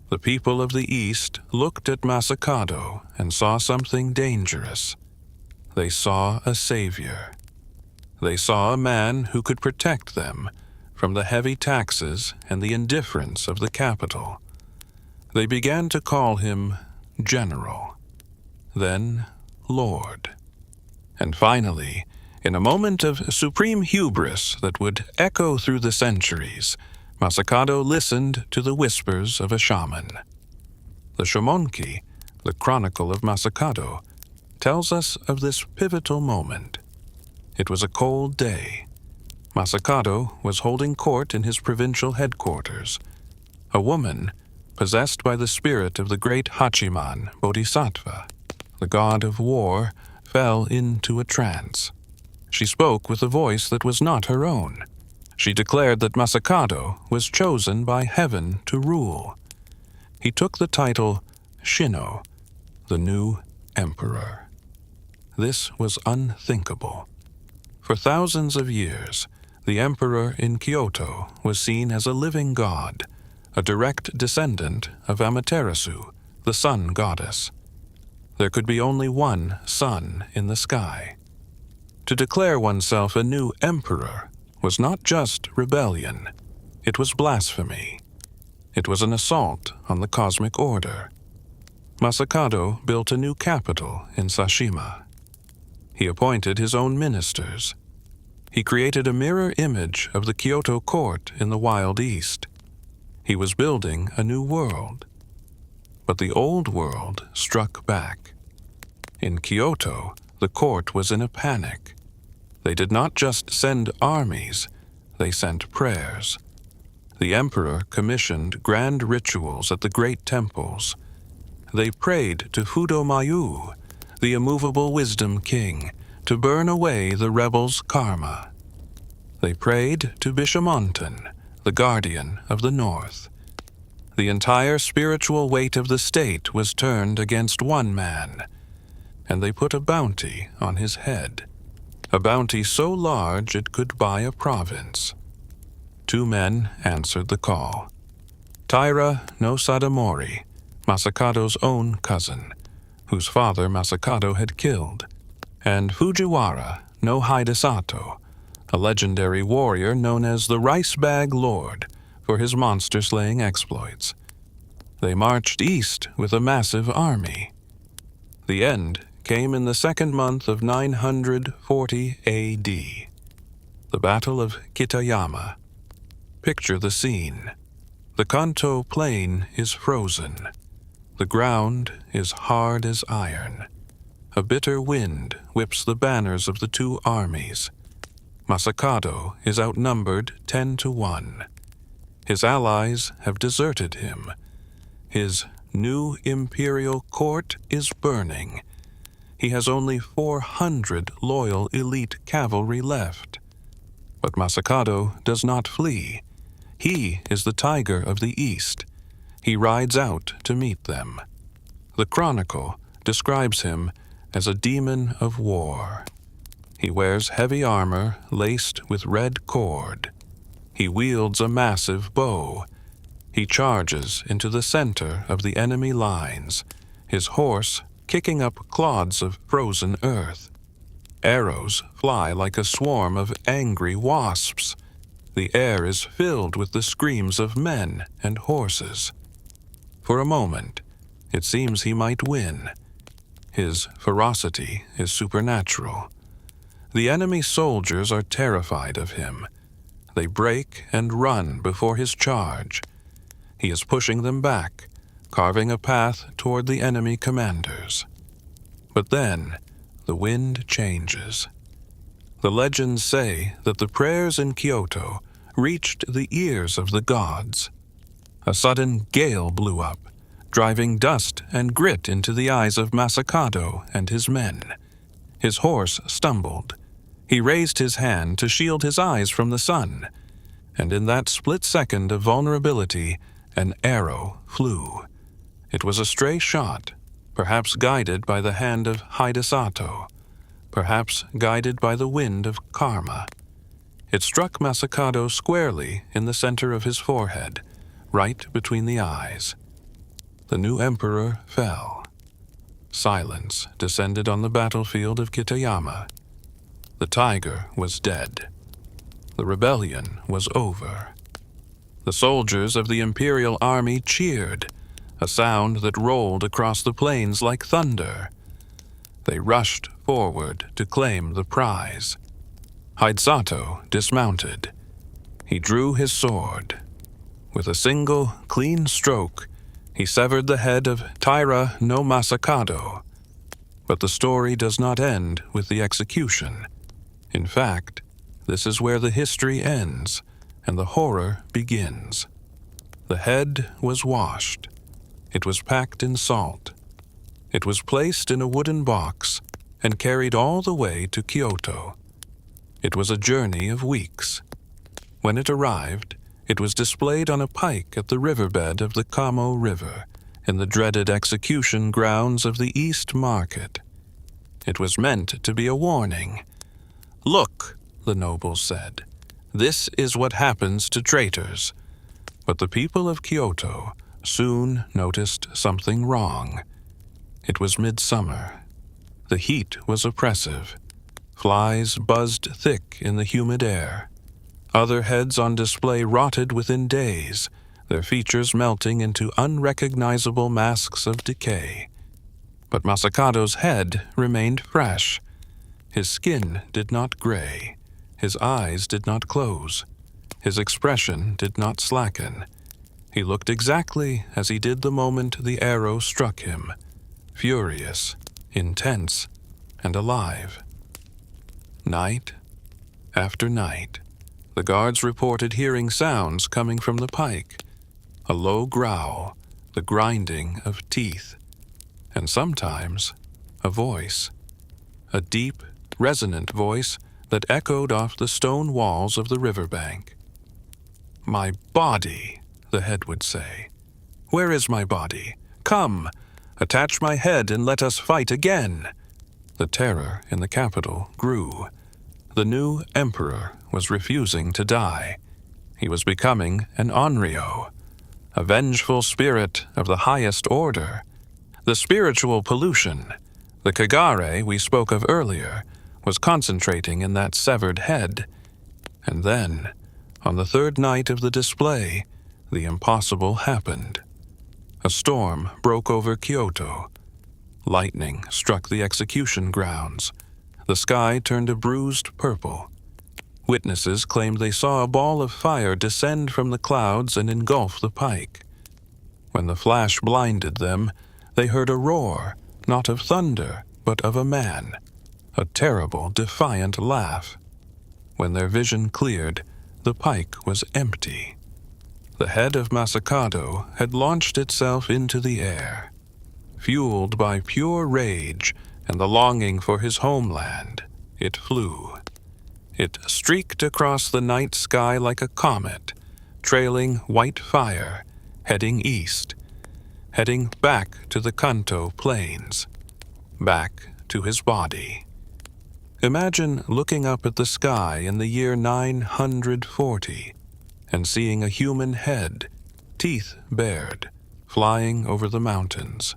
Speaker 1: The people of the East looked at Masakado and saw something dangerous. They saw a savior. They saw a man who could protect them from the heavy taxes and the indifference of the capital. They began to call him General, then Lord. And finally, in a moment of supreme hubris that would echo through the centuries, Masakado listened to the whispers of a shaman. The Shomonki, the Chronicle of Masakado, tells us of this pivotal moment. It was a cold day. Masakado was holding court in his provincial headquarters. A woman, possessed by the spirit of the great Hachiman Bodhisattva, the god of war, fell into a trance. She spoke with a voice that was not her own. She declared that Masakado was chosen by heaven to rule. He took the title Shino, the new emperor. This was unthinkable. For thousands of years, the emperor in Kyoto was seen as a living god, a direct descendant of Amaterasu, the sun goddess. There could be only one sun in the sky. To declare oneself a new emperor was not just rebellion, it was blasphemy. It was an assault on the cosmic order. Masakado built a new capital in Sashima. He appointed his own ministers. He created a mirror image of the Kyoto court in the Wild East. He was building a new world. But the old world struck back. In Kyoto, the court was in a panic. They did not just send armies, they sent prayers. The emperor commissioned grand rituals at the great temples. They prayed to Fudomayu, the immovable wisdom king, to burn away the rebels' karma. They prayed to Bishamonten, the guardian of the north. The entire spiritual weight of the state was turned against one man, and they put a bounty on his head, a bounty so large it could buy a province. 2 men answered the call. Taira no Sadamori, Masakado's own cousin, whose father Masakado had killed, and Fujiwara no Hidesato, a legendary warrior known as the Rice Bag Lord for his monster-slaying exploits. They marched east with a massive army. The end came in the 2nd month of 940 A.D., the Battle of Kitayama. Picture the scene. The Kanto plain is frozen. The ground is hard as iron. A bitter wind whips the banners of the 2 armies. Masakado is outnumbered 10-1. His allies have deserted him. His new imperial court is burning. He has only 400 loyal elite cavalry left. But Masakado does not flee. He is the tiger of the East. He rides out to meet them. The Chronicle describes him as a demon of war. He wears heavy armor laced with red cord. He wields a massive bow. He charges into the center of the enemy lines, his horse kicking up clods of frozen earth. Arrows fly like a swarm of angry wasps. The air is filled with the screams of men and horses. For a moment, it seems he might win. His ferocity is supernatural. The enemy soldiers are terrified of him. They break and run before his charge. He is pushing them back, carving a path toward the enemy commanders. But then, the wind changes. The legends say that the prayers in Kyoto reached the ears of the gods. A sudden gale blew up, driving dust and grit into the eyes of Masakado and his men. His horse stumbled. He raised his hand to shield his eyes from the sun, and in that split second of vulnerability, an arrow flew. It was a stray shot, perhaps guided by the hand of Hidesato, perhaps guided by the wind of karma. It struck Masakado squarely in the center of his forehead, right between the eyes. The new emperor fell. Silence descended on the battlefield of Kitayama. The tiger was dead. The rebellion was over. The soldiers of the imperial army cheered, a sound that rolled across the plains like thunder. They rushed forward to claim the prize. Hidesato dismounted. He drew his sword. With a single, clean stroke, he severed the head of Taira no Masakado. But the story does not end with the execution. In fact, this is where the history ends and the horror begins. The head was washed. It was packed in salt. It was placed in a wooden box and carried all the way to Kyoto. It was a journey of weeks. When it arrived, it was displayed on a pike at the riverbed of the Kamo River, in the dreaded execution grounds of the East Market. It was meant to be a warning. "Look," the nobles said, "this is what happens to traitors." But the people of Kyoto soon noticed something wrong. It was midsummer. The heat was oppressive. Flies buzzed thick in the humid air. Other heads on display rotted within days, their features melting into unrecognizable masks of decay. But Masakado's head remained fresh. His skin did not gray. His eyes did not close. His expression did not slacken. He looked exactly as he did the moment the arrow struck him, furious, intense, and alive. Night after night, the guards reported hearing sounds coming from the pike, a low growl, the grinding of teeth, and sometimes a voice, a deep, resonant voice that echoed off the stone walls of the riverbank. "My body," the head would say. "Where is my body? Come, attach my head and let us fight again." The terror in the capital grew. The new emperor was refusing to die. He was becoming an onryo, a vengeful spirit of the highest order. The spiritual pollution, the kagare we spoke of earlier, was concentrating in that severed head. And then, on the third night of the display, the impossible happened. A storm broke over Kyoto. Lightning struck the execution grounds. The sky turned a bruised purple. Witnesses claimed they saw a ball of fire descend from the clouds and engulf the pike. When the flash blinded them, they heard a roar, not of thunder, but of a man, a terrible, defiant laugh. When their vision cleared, the pike was empty. The head of Masakado had launched itself into the air. Fueled by pure rage and the longing for his homeland, it flew. It streaked across the night sky like a comet, trailing white fire, heading east, heading back to the Kanto plains, back to his body. Imagine looking up at the sky in the year 940 and seeing a human head, teeth bared, flying over the mountains.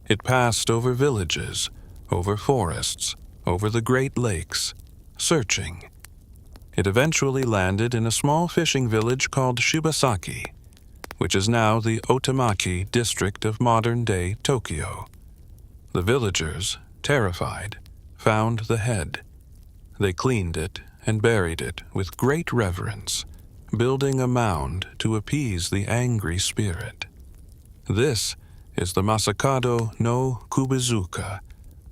Speaker 1: It passed over villages, over forests, over the Great Lakes, searching. It eventually landed in a small fishing village called Shibasaki, which is now the Otomachi district of modern-day Tokyo. The villagers, terrified, found the head. They cleaned it and buried it with great reverence, building a mound to appease the angry spirit. This is the Masakado no Kubizuka,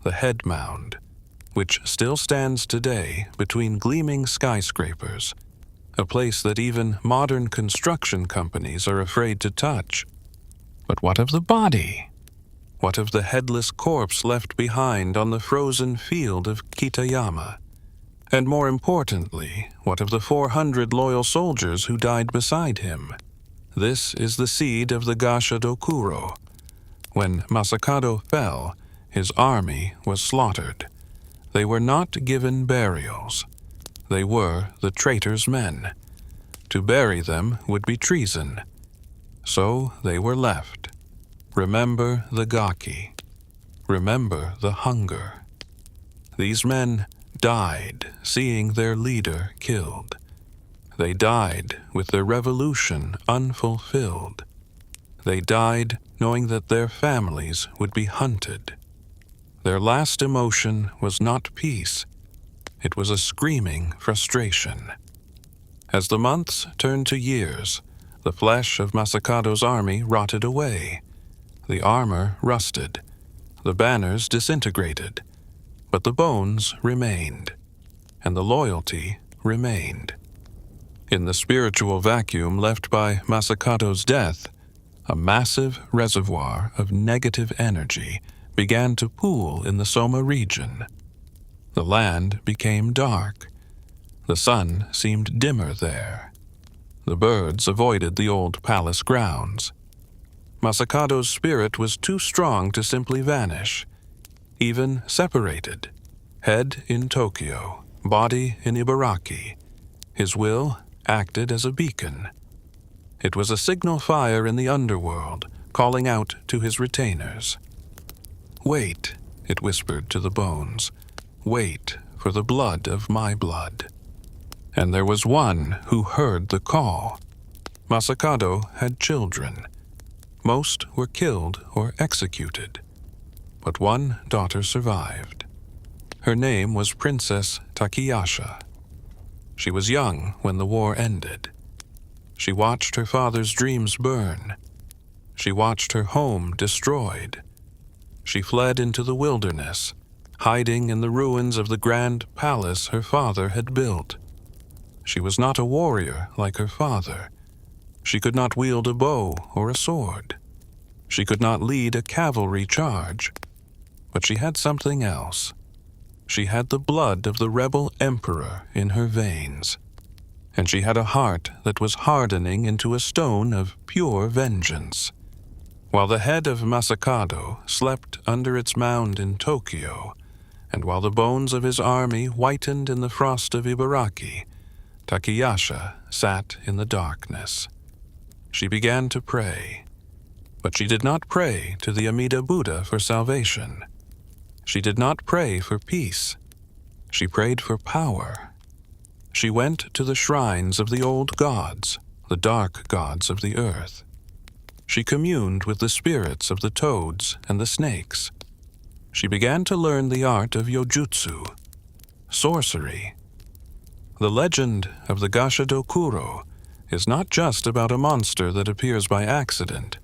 Speaker 1: the head mound, which still stands today between gleaming skyscrapers, a place that even modern construction companies are afraid to touch. But what of the body? What of the headless corpse left behind on the frozen field of Kitayama? And more importantly, what of the 400 loyal soldiers who died beside him? This is the seed of the Gashadokuro. When Masakado fell, his army was slaughtered. They were not given burials. They were the traitor's men. To bury them would be treason. So they were left. Remember the Gaki. Remember the hunger. These men died seeing their leader killed. They died with their revolution unfulfilled. They died knowing that their families would be hunted. Their last emotion was not peace. It was a screaming frustration. As the months turned to years, the flesh of Masakado's army rotted away. The armor rusted. The banners disintegrated. But the bones remained, and the loyalty remained. In the spiritual vacuum left by Masakado's death, a massive reservoir of negative energy began to pool in the Soma region. The land became dark. The sun seemed dimmer there. The birds avoided the old palace grounds. Masakado's spirit was too strong to simply vanish. Even separated, head in Tokyo, body in Ibaraki, his will acted as a beacon. It was a signal fire in the underworld, calling out to his retainers. "Wait," it whispered to the bones. "Wait for the blood of my blood." And there was one who heard the call. Masakado had children. Most were killed or executed, but one daughter survived. Her name was Princess Takiyasha. She was young when the war ended. She watched her father's dreams burn. She watched her home destroyed. She fled into the wilderness, hiding in the ruins of the grand palace her father had built. She was not a warrior like her father. She could not wield a bow or a sword. She could not lead a cavalry charge. But she had something else. She had the blood of the Rebel Emperor in her veins. And she had a heart that was hardening into a stone of pure vengeance. While the head of Masakado slept under its mound in Tokyo, and while the bones of his army whitened in the frost of Ibaraki, Takiyasha sat in the darkness. She began to pray, but she did not pray to the Amida Buddha for salvation. She did not pray for peace. She prayed for power. She went to the shrines of the old gods, the dark gods of the earth. She communed with the spirits of the toads and the snakes. She began to learn the art of yojutsu, sorcery. The legend of the Gashadokuro is not just about a monster that appears by accident.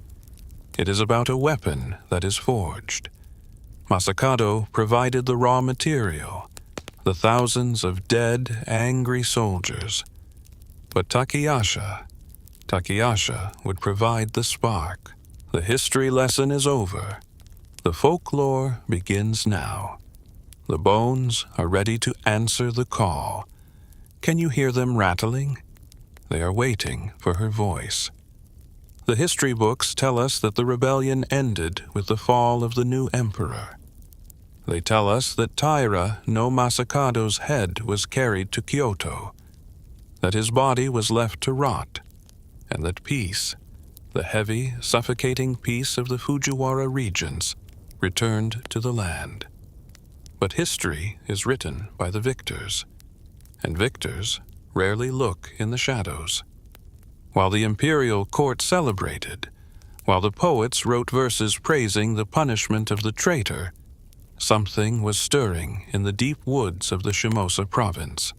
Speaker 1: It is about a weapon that is forged. Masakado provided the raw material, the thousands of dead, angry soldiers. But Takiyasha would provide the spark. The history lesson is over. The folklore begins now. The bones are ready to answer the call. Can you hear them rattling? They are waiting for her voice. The history books tell us that the rebellion ended with the fall of the new emperor. They tell us that Taira no Masakado's head was carried to Kyoto, that his body was left to rot, and that peace, the heavy, suffocating peace of the Fujiwara regions, returned to the land. But history is written by the victors, and victors rarely look in the shadows. While the imperial court celebrated, while the poets wrote verses praising the punishment of the traitor, something was stirring in the deep woods of the Shimosa province.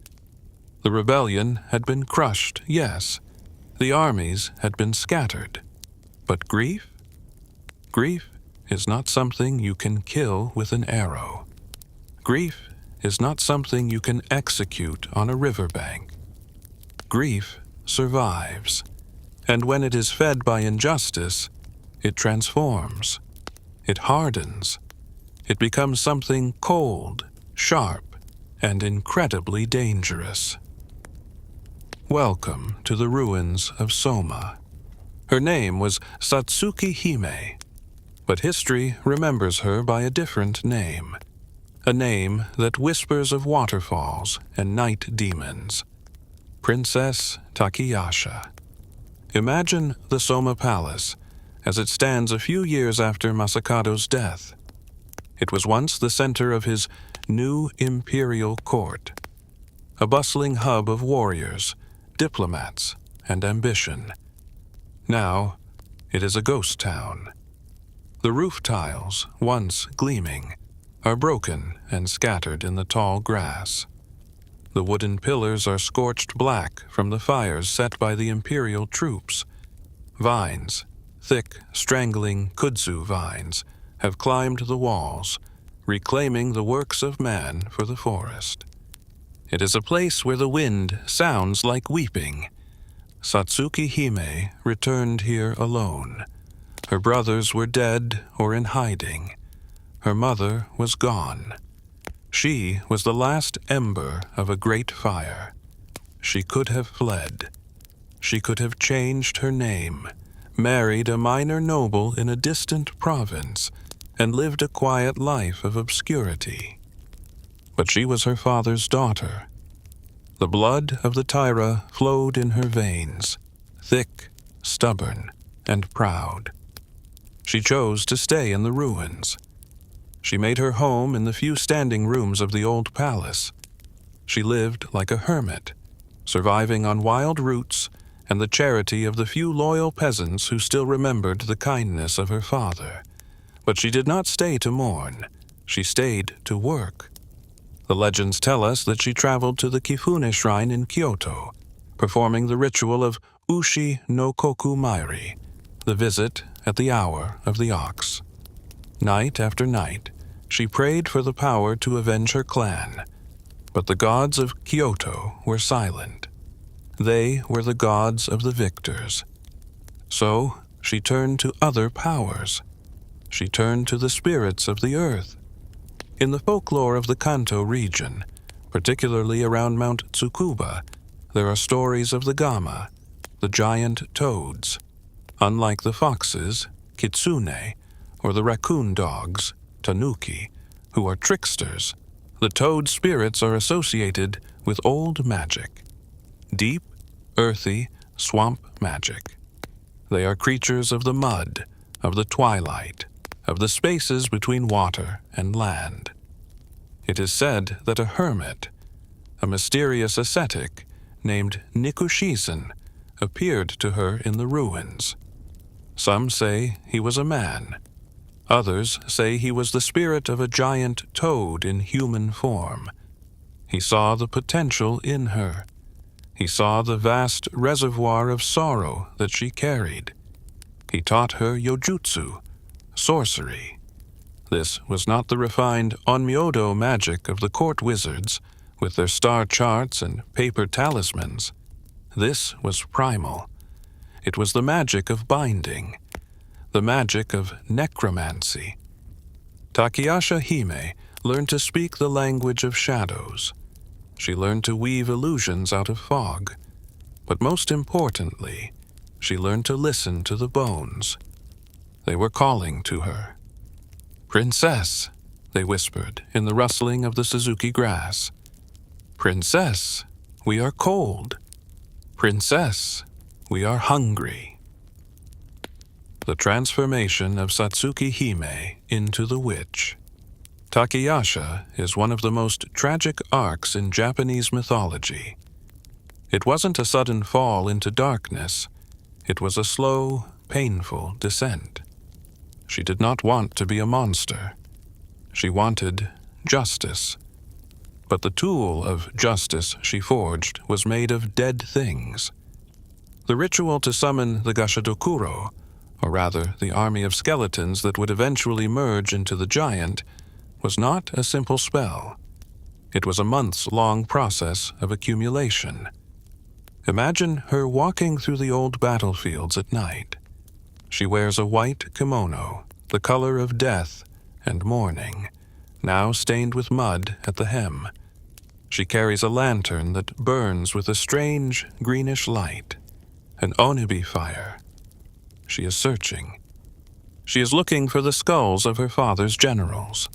Speaker 1: The rebellion had been crushed, yes. The armies had been scattered. But grief? Grief is not something you can kill with an arrow. Grief is not something you can execute on a riverbank. Grief survives, and when it is fed by injustice, it transforms. It hardens. It becomes something cold, sharp, and incredibly dangerous. Welcome to the ruins of Soma. Her name was Satsuki Hime, but history remembers her by a different name, a name that whispers of waterfalls and night demons. Princess Takiyasha. Imagine the Soma Palace as it stands a few years after Masakado's death. It was once the center of his new imperial court, a bustling hub of warriors, diplomats, and ambition. Now, it is a ghost town. The roof tiles, once gleaming, are broken and scattered in the tall grass. The wooden pillars are scorched black from the fires set by the imperial troops. Vines, thick, strangling kudzu vines, have climbed the walls, reclaiming the works of man for the forest. It is a place where the wind sounds like weeping. Satsuki Hime returned here alone. Her brothers were dead or in hiding. Her mother was gone. She was the last ember of a great fire. She could have fled. She could have changed her name, married a minor noble in a distant province, and lived a quiet life of obscurity. But she was her father's daughter. The blood of the Taira flowed in her veins, thick, stubborn, and proud. She chose to stay in the ruins. She made her home in the few standing rooms of the old palace. She lived like a hermit, surviving on wild roots and the charity of the few loyal peasants who still remembered the kindness of her father. But she did not stay to mourn. She stayed to work. The legends tell us that she traveled to the Kifune shrine in Kyoto, performing the ritual of Ushi no Koku Mairi, the visit at the hour of the ox. Night after night, she prayed for the power to avenge her clan, but the gods of Kyoto were silent. They were the gods of the victors. So she turned to other powers. She turned to the spirits of the earth. In the folklore of the Kanto region, particularly around Mount Tsukuba, there are stories of the Gama, the giant toads. Unlike the foxes, kitsune, or the raccoon dogs, tanuki, who are tricksters, the toad spirits are associated with old magic. Deep, earthy, swamp magic. They are creatures of the mud, of the twilight, of the spaces between water and land. It is said that a hermit, a mysterious ascetic named Nikushisen, appeared to her in the ruins. Some say he was a man. Others say he was the spirit of a giant toad in human form. He saw the potential in her. He saw the vast reservoir of sorrow that she carried. He taught her yojutsu, sorcery. This was not the refined onmyodo magic of the court wizards, with their star charts and paper talismans. This was primal. It was the magic of binding, the magic of necromancy. Takiyasha Hime learned to speak the language of shadows. She learned to weave illusions out of fog. But most importantly, she learned to listen to the bones. They were calling to her. "Princess," they whispered in the rustling of the Suzuki grass. "Princess, we are cold. Princess, we are hungry." The transformation of Satsuki Hime into the witch. Takiyasha is one of the most tragic arcs in Japanese mythology. It wasn't a sudden fall into darkness. It was a slow, painful descent. She did not want to be a monster. She wanted justice. But the tool of justice she forged was made of dead things. The ritual to summon the Gashadokuro, or rather the army of skeletons that would eventually merge into the giant, was not a simple spell. It was a months-long process of accumulation. Imagine her walking through the old battlefields at night. She wears a white kimono, the color of death and mourning, now stained with mud at the hem. She carries a lantern that burns with a strange greenish light, an onibi fire. She is searching. She is looking for the skulls of her father's generals.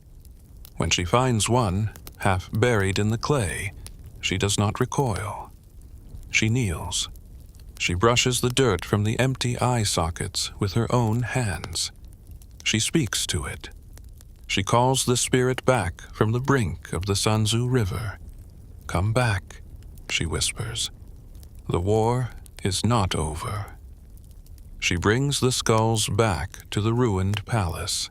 Speaker 1: When she finds one, half buried in the clay, she does not recoil. She kneels. She brushes the dirt from the empty eye sockets with her own hands. She speaks to it. She calls the spirit back from the brink of the Sanzu River. "Come back," she whispers. "The war is not over." She brings the skulls back to the ruined palace.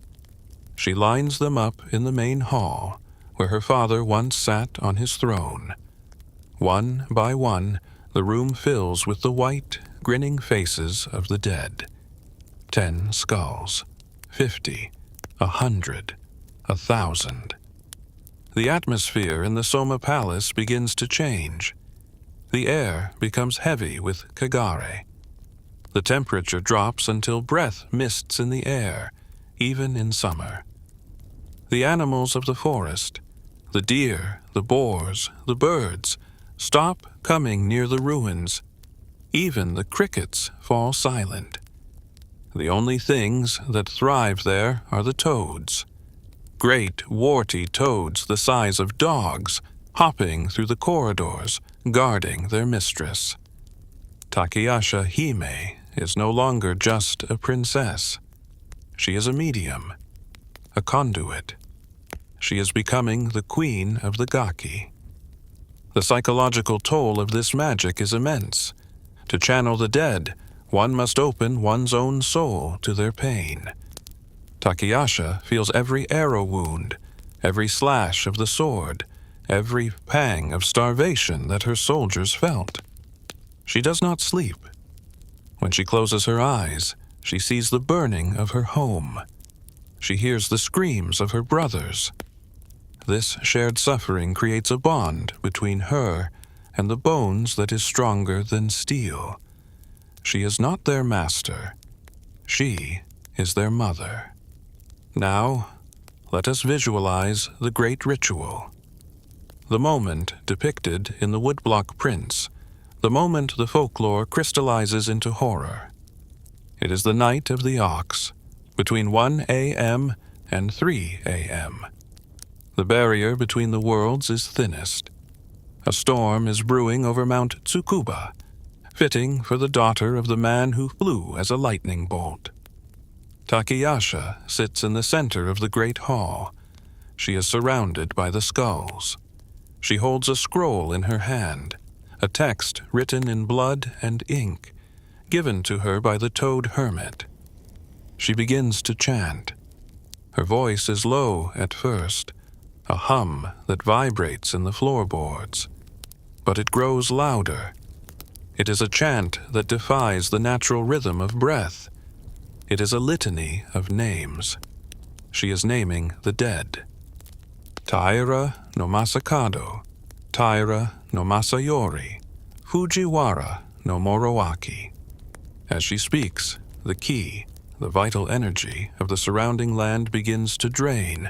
Speaker 1: She lines them up in the main hall, where her father once sat on his throne. One by one, the room fills with the white, grinning faces of the dead. 10 skulls, 50, 100, 1,000. The atmosphere in the Soma Palace begins to change. The air becomes heavy with kagare. The temperature drops until breath mists in the air, even in summer. The animals of the forest, the deer, the boars, the birds, stop coming near the ruins. Even the crickets fall silent. The only things that thrive there are the toads. Great, warty toads the size of dogs, hopping through the corridors, guarding their mistress. Takiyasha Hime is no longer just a princess. She is a medium, a conduit. She is becoming the queen of the Gaki. The psychological toll of this magic is immense. To channel the dead, one must open one's own soul to their pain. Takiyasha feels every arrow wound, every slash of the sword, every pang of starvation that her soldiers felt. She does not sleep. When she closes her eyes, she sees the burning of her home. She hears the screams of her brothers. This shared suffering creates a bond between her and the bones that is stronger than steel. She is not their master. She is their mother. Now, let us visualize the great ritual. The moment depicted in the woodblock prints, the moment the folklore crystallizes into horror. It is the night of the ox, between 1 a.m. and 3 a.m. The barrier between the worlds is thinnest. A storm is brewing over Mount Tsukuba, fitting for the daughter of the man who flew as a lightning bolt. Takiyasha sits in the center of the great hall. She is surrounded by the skulls. She holds a scroll in her hand, a text written in blood and ink, given to her by the toad hermit. She begins to chant. Her voice is low at first, a hum that vibrates in the floorboards. But it grows louder. It is a chant that defies the natural rhythm of breath. It is a litany of names. She is naming the dead. Taira no Masakado, Taira no Masayori, Fujiwara no Moroaki. As she speaks, the ki, the vital energy of the surrounding land begins to drain.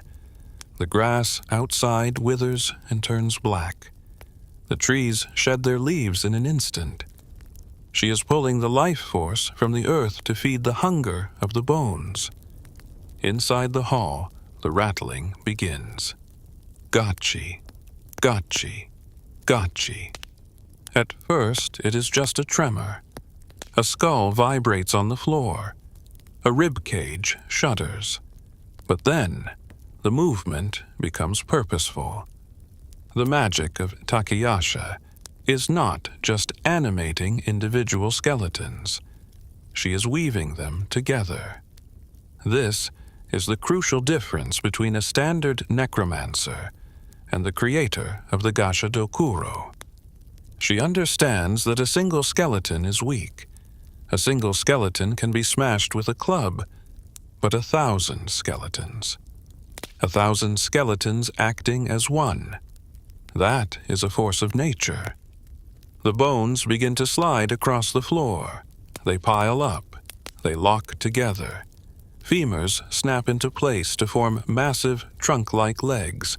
Speaker 1: The grass outside withers and turns black. The trees shed their leaves in an instant. She is pulling the life force from the earth to feed the hunger of the bones. Inside the hall, the rattling begins. Gachi, gachi, gachi. At first, it is just a tremor. A skull vibrates on the floor. A rib cage shudders. But then, the movement becomes purposeful. The magic of Takiyasha is not just animating individual skeletons. She is weaving them together. This is the crucial difference between a standard necromancer and the creator of the Gashadokuro. She understands that a single skeleton is weak. A single skeleton can be smashed with a club, but 1,000 skeletons. 1,000 skeletons acting as one. That is a force of nature. The bones begin to slide across the floor. They pile up. They lock together. Femurs snap into place to form massive trunk-like legs.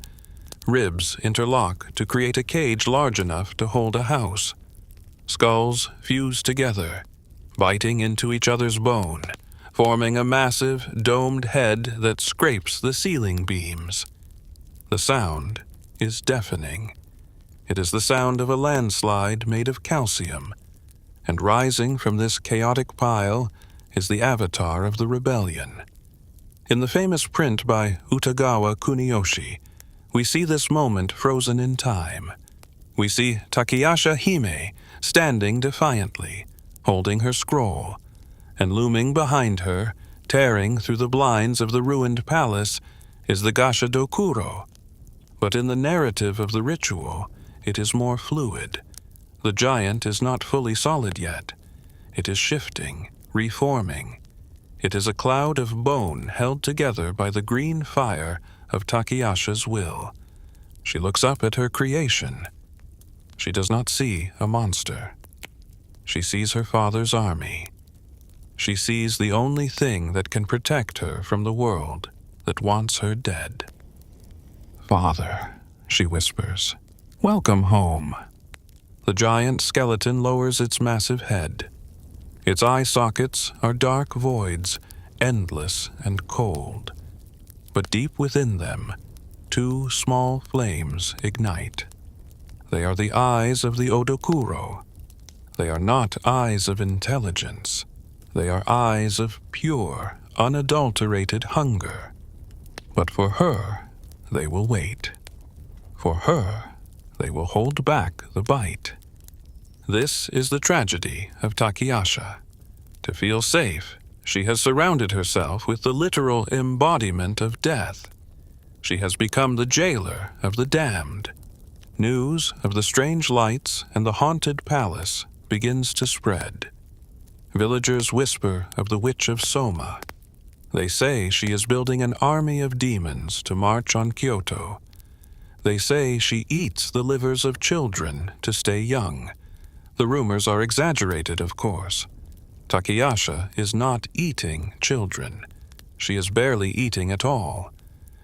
Speaker 1: Ribs interlock to create a cage large enough to hold a house. Skulls fuse together, biting into each other's bone, forming a massive, domed head that scrapes the ceiling beams. The sound is deafening. It is the sound of a landslide made of calcium, and rising from this chaotic pile is the avatar of the rebellion. In the famous print by Utagawa Kuniyoshi, we see this moment frozen in time. We see Takiyasha Hime standing defiantly, holding her scroll, and looming behind her, tearing through the blinds of the ruined palace, is the Gashadokuro. But in the narrative of the ritual, it is more fluid. The giant is not fully solid yet. It is shifting, reforming. It is a cloud of bone held together by the green fire of Takiyasha's will. She looks up at her creation. She does not see a monster. She sees her father's army. She sees the only thing that can protect her from the world that wants her dead. "Father," she whispers, "welcome home." The giant skeleton lowers its massive head. Its eye sockets are dark voids, endless and cold. But deep within them, 2 small flames ignite. They are the eyes of the Odokuro. They are not eyes of intelligence. They are eyes of pure, unadulterated hunger. But for her, they will wait. For her, they will hold back the bite. This is the tragedy of Takiyasha. To feel safe, she has surrounded herself with the literal embodiment of death. She has become the jailer of the damned. News of the strange lights and the haunted palace begins to spread. Villagers whisper of the witch of Soma. They say she is building an army of demons to march on Kyoto. They say she eats the livers of children to stay young. The rumors are exaggerated, of course. Takiyasha is not eating children. She is barely eating at all.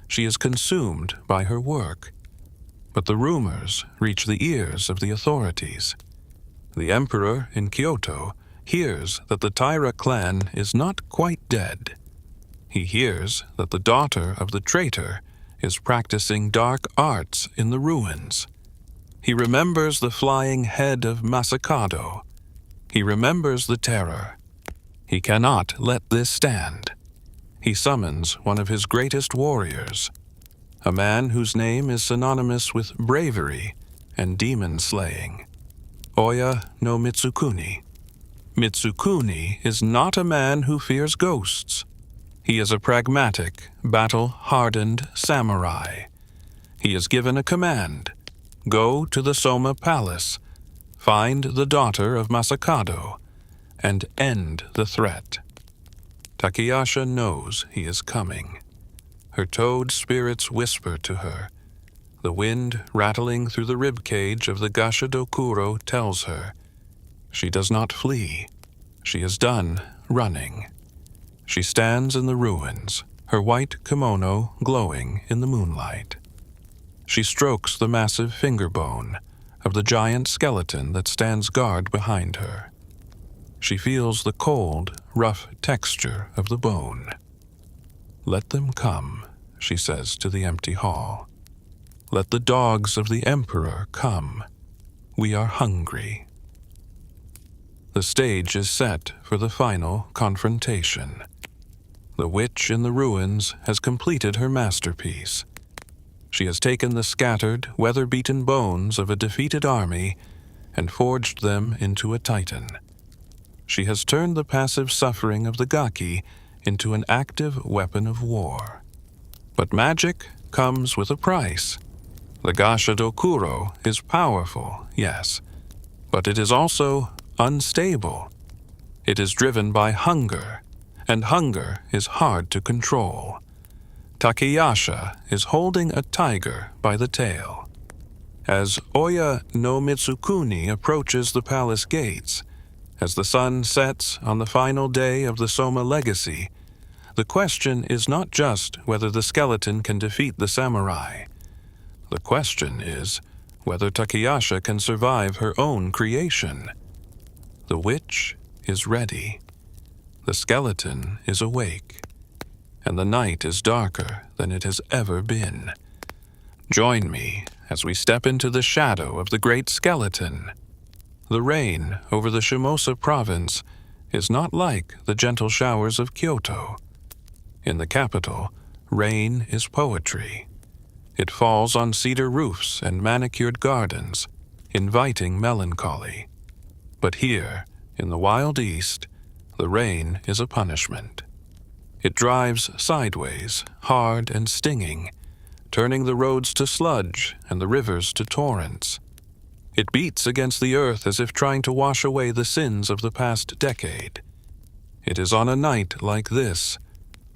Speaker 1: She is consumed by her work. But the rumors reach the ears of the authorities. The emperor in Kyoto hears that the Taira clan is not quite dead. He hears that the daughter of the traitor is practicing dark arts in the ruins. He remembers the flying head of Masakado. He remembers the terror. He cannot let this stand. He summons one of his greatest warriors, a man whose name is synonymous with bravery and demon slaying, Oya no Mitsukuni. Mitsukuni is not a man who fears ghosts. He is a pragmatic, battle-hardened samurai. He is given a command: go to the Soma Palace, find the daughter of Masakado, and end the threat. Takiyasha knows he is coming. Her toad spirits whisper to her. The wind rattling through the ribcage of the Gashadokuro tells her. She does not flee. She is done running. She stands in the ruins, her white kimono glowing in the moonlight. She strokes the massive finger bone of the giant skeleton that stands guard behind her. She feels the cold, rough texture of the bone. Let them come, she says to the empty hall. Let the dogs of the emperor come. We are hungry. The stage is set for the final confrontation. The witch in the ruins has completed her masterpiece. She has taken the scattered, weather-beaten bones of a defeated army and forged them into a titan. She has turned the passive suffering of the Gaki into an active weapon of war. But magic comes with a price. The Gashadokuro is powerful, yes, but it is also unstable. It is driven by hunger, and hunger is hard to control. Takiyasha is holding a tiger by the tail. As Oya no Mitsukuni approaches the palace gates, as the sun sets on the final day of the Soma legacy, the question is not just whether the skeleton can defeat the samurai. The question is whether Takiyasha can survive her own creation. The witch is ready. The skeleton is awake. And the night is darker than it has ever been. Join me as we step into the shadow of the great skeleton. The rain over the Shimosa province is not like the gentle showers of Kyoto. In the capital, rain is poetry. It falls on cedar roofs and manicured gardens, inviting melancholy. But here, in the wild east, the rain is a punishment. It drives sideways, hard and stinging, turning the roads to sludge and the rivers to torrents. It beats against the earth as if trying to wash away the sins of the past decade. It is on a night like this,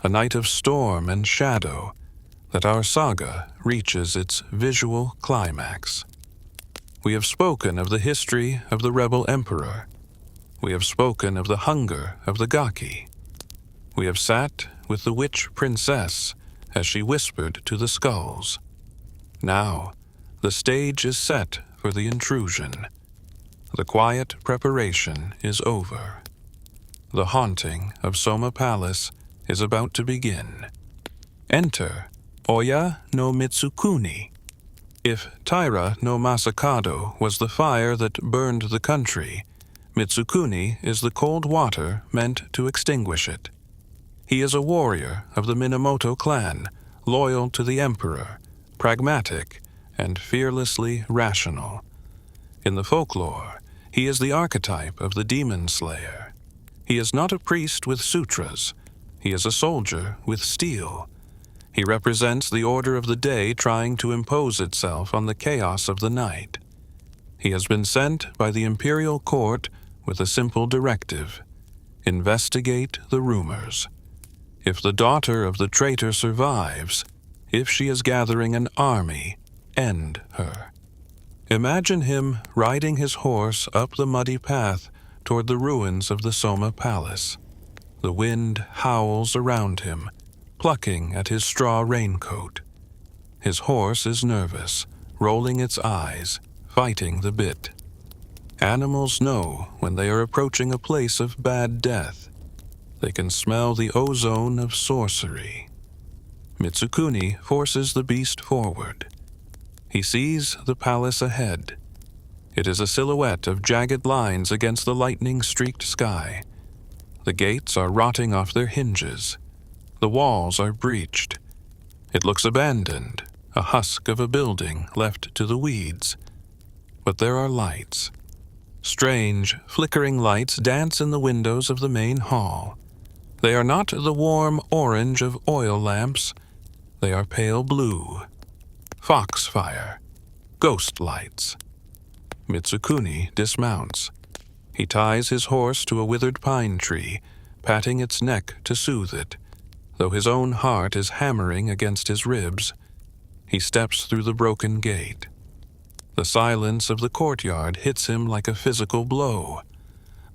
Speaker 1: a night of storm and shadow, that our saga reaches its visual climax. We have spoken of the history of the Rebel Emperor. We have spoken of the hunger of the Gaki. We have sat with the witch princess as she whispered to the skulls. Now, the stage is set for the intrusion. The quiet preparation is over. The haunting of Soma Palace is about to begin. Enter Oya no Mitsukuni. If Taira no Masakado was the fire that burned the country, Mitsukuni is the cold water meant to extinguish it. He is a warrior of the Minamoto clan, loyal to the emperor, pragmatic, and fearlessly rational. In the folklore, He is the archetype of the demon slayer. He is not a priest with sutras. He is a soldier with steel. He represents the order of the day trying to impose itself on the chaos of the night. He has been sent by the imperial court with a simple directive: investigate the rumors. If the daughter of the traitor survives, if she is gathering an army, end her. Imagine him riding his horse up the muddy path toward the ruins of the Soma Palace. The wind howls around him, plucking at his straw raincoat. His horse is nervous, rolling its eyes, fighting the bit. Animals know when they are approaching a place of bad death. They can smell the ozone of sorcery. Mitsukuni forces the beast forward. He sees the palace ahead. It is a silhouette of jagged lines against the lightning-streaked sky. The gates are rotting off their hinges. The walls are breached. It looks abandoned, a husk of a building left to the weeds. But there are lights. Strange, flickering lights dance in the windows of the main hall. They are not the warm orange of oil lamps. They are pale blue. Foxfire. Ghost lights. Mitsukuni dismounts. He ties his horse to a withered pine tree, patting its neck to soothe it. Though his own heart is hammering against his ribs, he steps through the broken gate. The silence of the courtyard hits him like a physical blow.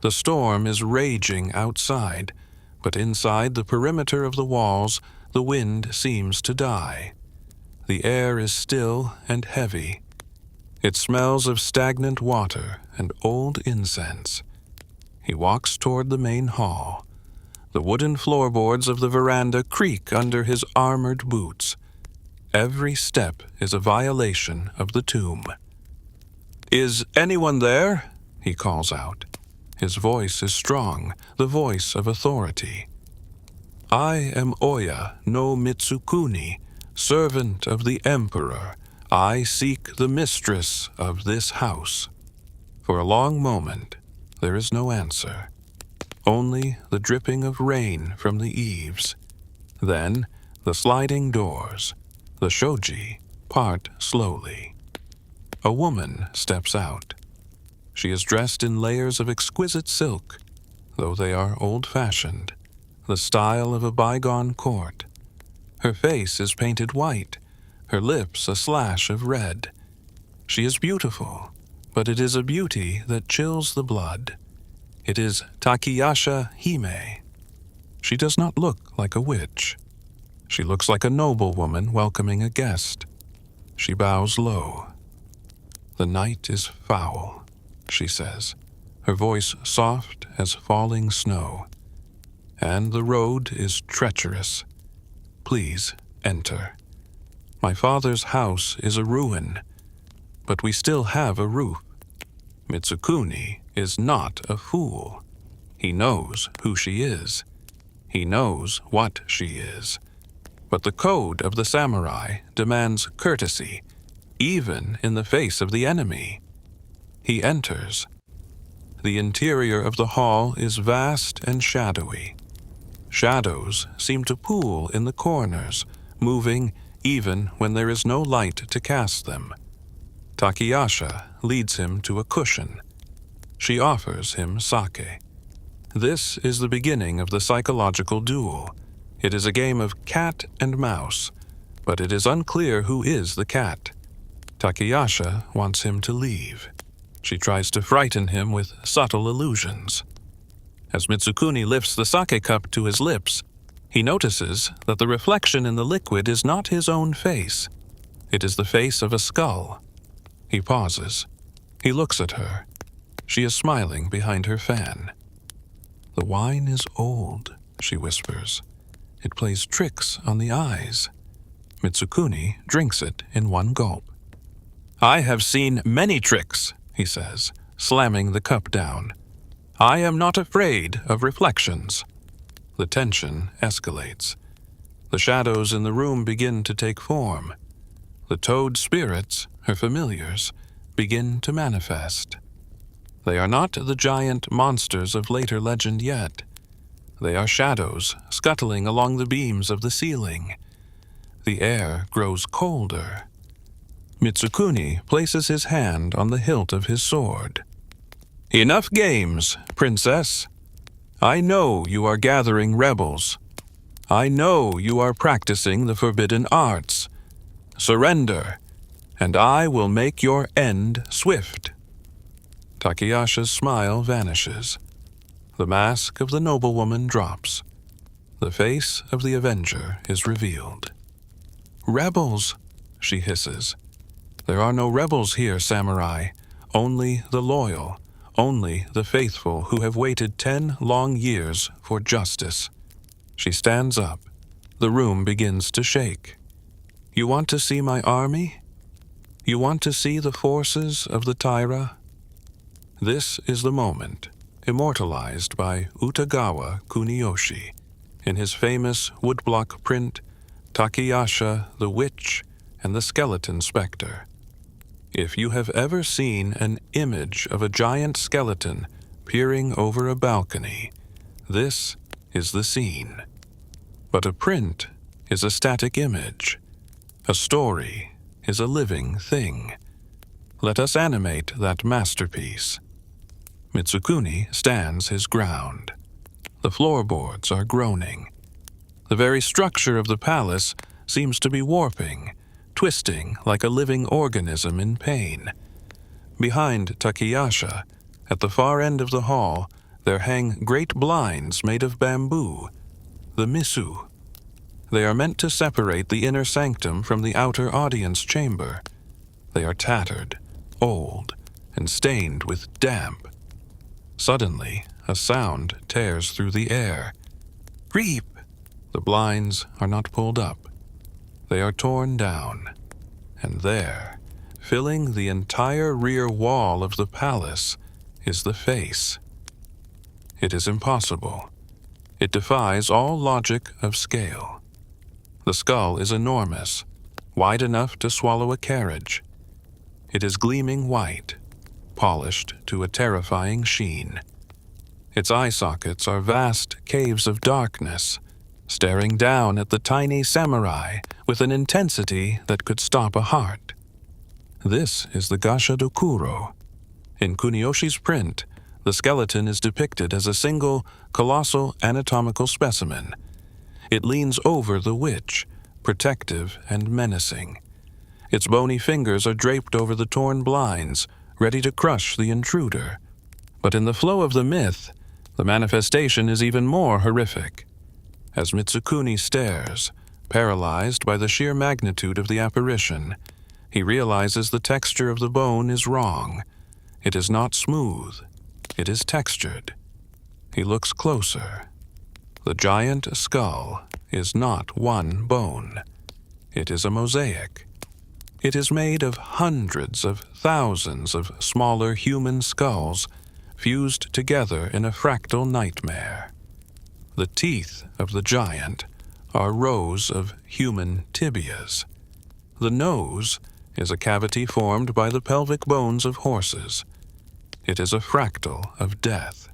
Speaker 1: The storm is raging outside, but inside the perimeter of the walls, the wind seems to die. The air is still and heavy. It smells of stagnant water and old incense. He walks toward the main hall. The wooden floorboards of the veranda creak under his armored boots. Every step is a violation of the tomb. "Is anyone there?" he calls out. His voice is strong, the voice of authority. "I am Oya no Mitsukuni, servant of the Emperor. I seek the mistress of this house." For a long moment, there is no answer. Only the dripping of rain from the eaves. Then, the sliding doors, the shoji, part slowly. A woman steps out. She is dressed in layers of exquisite silk, though they are old-fashioned, the style of a bygone court. Her face is painted white, her lips a slash of red. She is beautiful, but it is a beauty that chills the blood. It is Takiyasha Hime. She does not look like a witch. She looks like a noblewoman welcoming a guest. She bows low. "The night is foul," she says, her voice soft as falling snow. "And the road is treacherous. Please enter. My father's house is a ruin, but we still have a roof. Mitsukuni is not a fool. He knows who she is. He knows what she is. But the code of the samurai demands courtesy, even in the face of the enemy." He enters. The interior of the hall is vast and shadowy. Shadows seem to pool in the corners, moving even when there is no light to cast them. Takiyasha leads him to a cushion. She offers him sake. This is the beginning of the psychological duel. It is a game of cat and mouse, but it is unclear who is the cat. Takiyasha wants him to leave. She tries to frighten him with subtle illusions. As Mitsukuni lifts the sake cup to his lips, he notices that the reflection in the liquid is not his own face. It is the face of a skull. He pauses. He looks at her. She is smiling behind her fan. "The wine is old," she whispers. "It plays tricks on the eyes." Mitsukuni drinks it in one gulp. "I have seen many tricks," he says, slamming the cup down. "I am not afraid of reflections." The tension escalates. The shadows in the room begin to take form. The toad spirits, her familiars, begin to manifest. They are not the giant monsters of later legend yet. They are shadows scuttling along the beams of the ceiling. The air grows colder. Mitsukuni places his hand on the hilt of his sword. "Enough games, princess. I know you are gathering rebels. I know you are practicing the forbidden arts. Surrender, and I will make your end swift." Takiyasha's smile vanishes. The mask of the noblewoman drops. The face of the avenger is revealed. "Rebels," she hisses. "There are no rebels here, samurai. Only the loyal, only the faithful who have waited 10 long years for justice." She stands up. The room begins to shake. "You want to see my army? You want to see the forces of the Taira?" This is the moment, immortalized by Utagawa Kuniyoshi in his famous woodblock print, Takiyasha, the Witch, and the Skeleton Spectre. If you have ever seen an image of a giant skeleton peering over a balcony, this is the scene. But a print is a static image. A story is a living thing. Let us animate that masterpiece. Mitsukuni stands his ground. The floorboards are groaning. The very structure of the palace seems to be warping, twisting like a living organism in pain. Behind Takiyasha, at the far end of the hall, there hang great blinds made of bamboo, the misu. They are meant to separate the inner sanctum from the outer audience chamber. They are tattered, old, and stained with damp. Suddenly, a sound tears through the air. Creep! The blinds are not pulled up. They are torn down. And there, filling the entire rear wall of the palace, is the face. It is impossible. It defies all logic of scale. The skull is enormous, wide enough to swallow a carriage. It is gleaming white, polished to a terrifying sheen. Its eye sockets are vast caves of darkness, staring down at the tiny samurai with an intensity that could stop a heart. This is the Gashadokuro. In Kuniyoshi's print, the skeleton is depicted as a single, colossal anatomical specimen. It leans over the witch, protective and menacing. Its bony fingers are draped over the torn blinds, ready to crush the intruder. But in the flow of the myth, the manifestation is even more horrific. As Mitsukuni stares, paralyzed by the sheer magnitude of the apparition, he realizes the texture of the bone is wrong. It is not smooth. It is textured. He looks closer. The giant skull is not one bone. It is a mosaic. It is made of hundreds of thousands of smaller human skulls fused together in a fractal nightmare. The teeth of the giant are rows of human tibias. The nose is a cavity formed by the pelvic bones of horses. It is a fractal of death.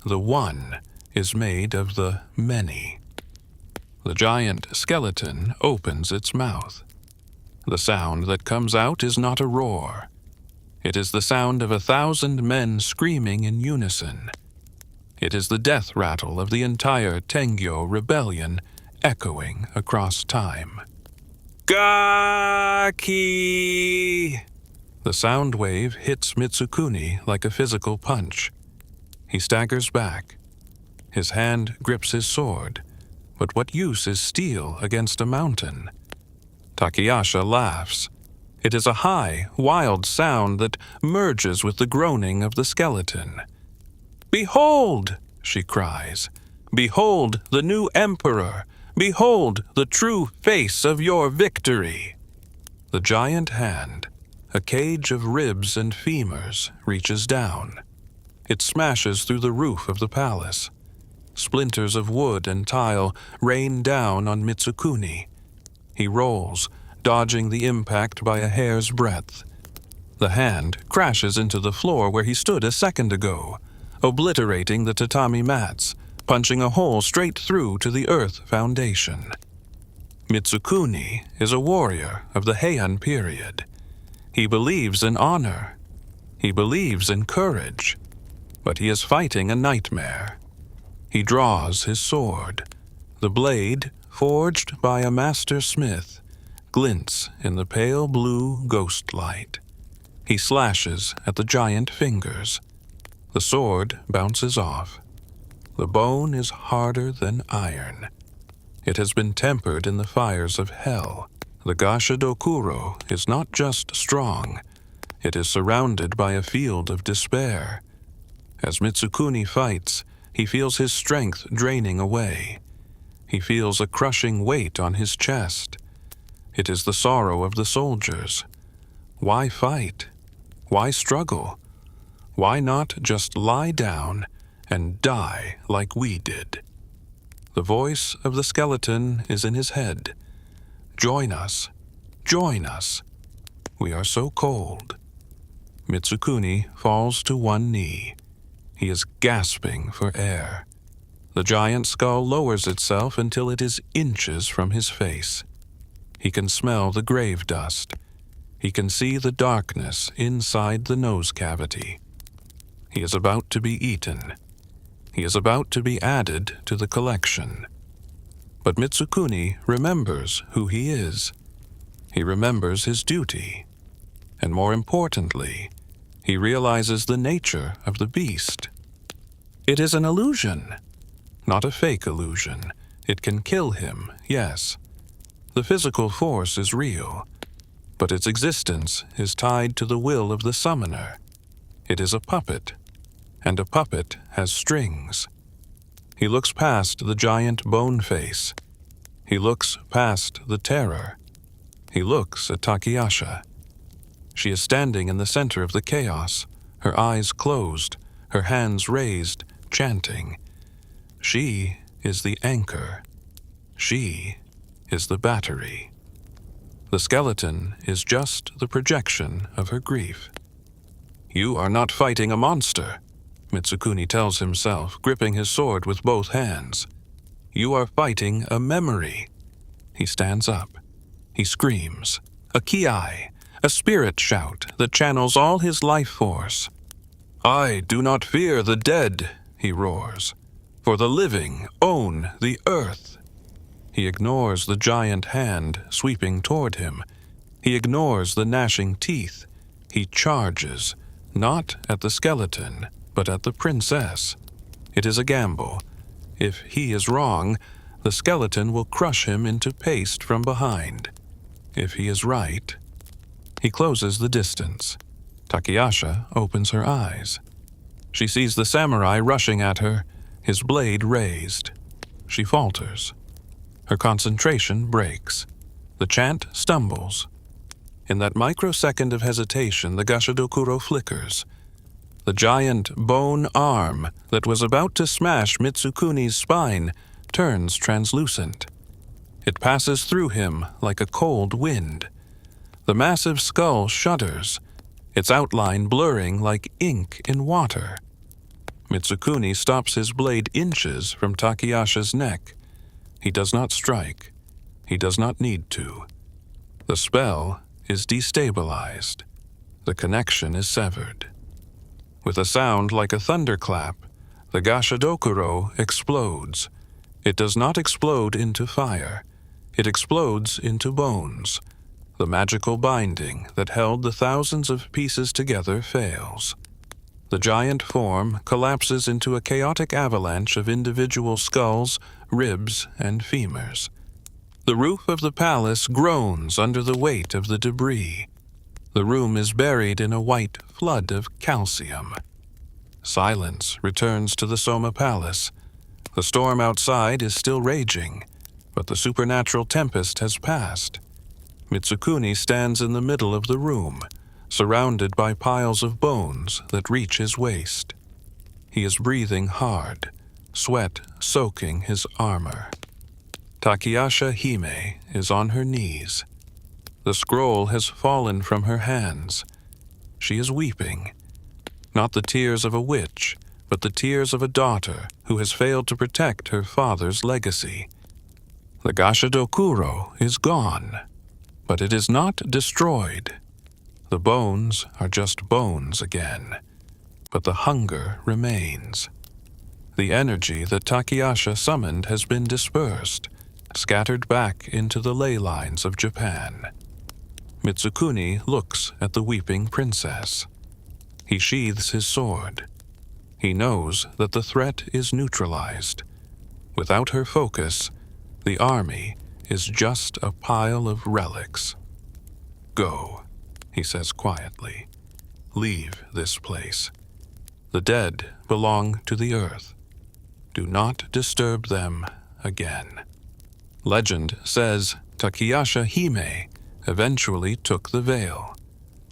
Speaker 1: The one is made of the many. The giant skeleton opens its mouth. The sound that comes out is not a roar. It is the sound of 1,000 men screaming in unison. It is the death rattle of the entire Tengyo rebellion echoing across time. Gaki! The sound wave hits Mitsukuni like a physical punch. He staggers back. His hand grips his sword, but what use is steel against a mountain? Takiyasha laughs. It is a high, wild sound that merges with the groaning of the skeleton. "Behold!" she cries. "Behold the new emperor! Behold the true face of your victory!" The giant hand, a cage of ribs and femurs, reaches down. It smashes through the roof of the palace. Splinters of wood and tile rain down on Mitsukuni. He rolls, dodging the impact by a hair's breadth. The hand crashes into the floor where he stood a second ago, obliterating the tatami mats, punching a hole straight through to the earth foundation. Mitsukuni is a warrior of the Heian period. He believes in honor. He believes in courage. But he is fighting a nightmare. He draws his sword. The blade, forged by a master smith, glints in the pale blue ghost light. He slashes at the giant fingers. The sword bounces off. The bone is harder than iron. It has been tempered in the fires of hell. The Gashadokuro is not just strong. It is surrounded by a field of despair. As Mitsukuni fights, he feels his strength draining away. He feels a crushing weight on his chest. It is the sorrow of the soldiers. Why fight? Why struggle? Why not just lie down and die like we did? The voice of the skeleton is in his head. Join us. Join us. We are so cold. Mitsukuni falls to one knee. He is gasping for air. The giant skull lowers itself until it is inches from his face. He can smell the grave dust. He can see the darkness inside the nose cavity. He is about to be eaten. He is about to be added to the collection. But Mitsukuni remembers who he is. He remembers his duty. And more importantly, he realizes the nature of the beast. It is an illusion, not a fake illusion. It can kill him, yes. The physical force is real, but its existence is tied to the will of the summoner. It is a puppet, and a puppet has strings. He looks past the giant bone face. He looks past the terror. He looks at Takiyasha. She is standing in the center of the chaos, her eyes closed, her hands raised, chanting. She is the anchor. She is the battery. The skeleton is just the projection of her grief. You are not fighting a monster, Mitsukuni tells himself, gripping his sword with both hands. You are fighting a memory. He stands up. He screams. A kiai, a spirit shout that channels all his life force. I do not fear the dead, he roars, for the living own the earth. He ignores the giant hand sweeping toward him. He ignores the gnashing teeth. He charges, not at the skeleton, but at the princess. It is a gamble. If he is wrong, the skeleton will crush him into paste from behind. If he is right, he closes the distance. Takiyasha opens her eyes. She sees the samurai rushing at her, his blade raised. She falters. Her concentration breaks. The chant stumbles. In that microsecond of hesitation, the Gashadokuro flickers. The giant bone arm that was about to smash Mitsukuni's spine turns translucent. It passes through him like a cold wind. The massive skull shudders, its outline blurring like ink in water. Mitsukuni stops his blade inches from Takiyasha's neck. He does not strike. He does not need to. The spell is destabilized. The connection is severed. With a sound like a thunderclap, the Gashadokuro explodes. It does not explode into fire. It explodes into bones. The magical binding that held the thousands of pieces together fails. The giant form collapses into a chaotic avalanche of individual skulls, ribs, and femurs. The roof of the palace groans under the weight of the debris. The room is buried in a white flood of calcium. Silence returns to the Soma Palace. The storm outside is still raging, but the supernatural tempest has passed. Mitsukuni stands in the middle of the room, surrounded by piles of bones that reach his waist. He is breathing hard, sweat soaking his armor. Takiyasha Hime is on her knees. The scroll has fallen from her hands. she is weeping. Not the tears of a witch, but the tears of a daughter who has failed to protect her father's legacy. The Gashadokuro is gone, but it is not destroyed. The bones are just bones again, but the hunger remains. The energy that Takiyasha summoned has been dispersed, scattered back into the ley lines of Japan. Mitsukuni looks at the weeping princess. He sheathes his sword. He knows that the threat is neutralized. Without her focus, the army is just a pile of relics. "Go," he says quietly. "Leave this place. The dead belong to the earth. Do not disturb them again." Legend says Takiyasha Hime eventually took the veil,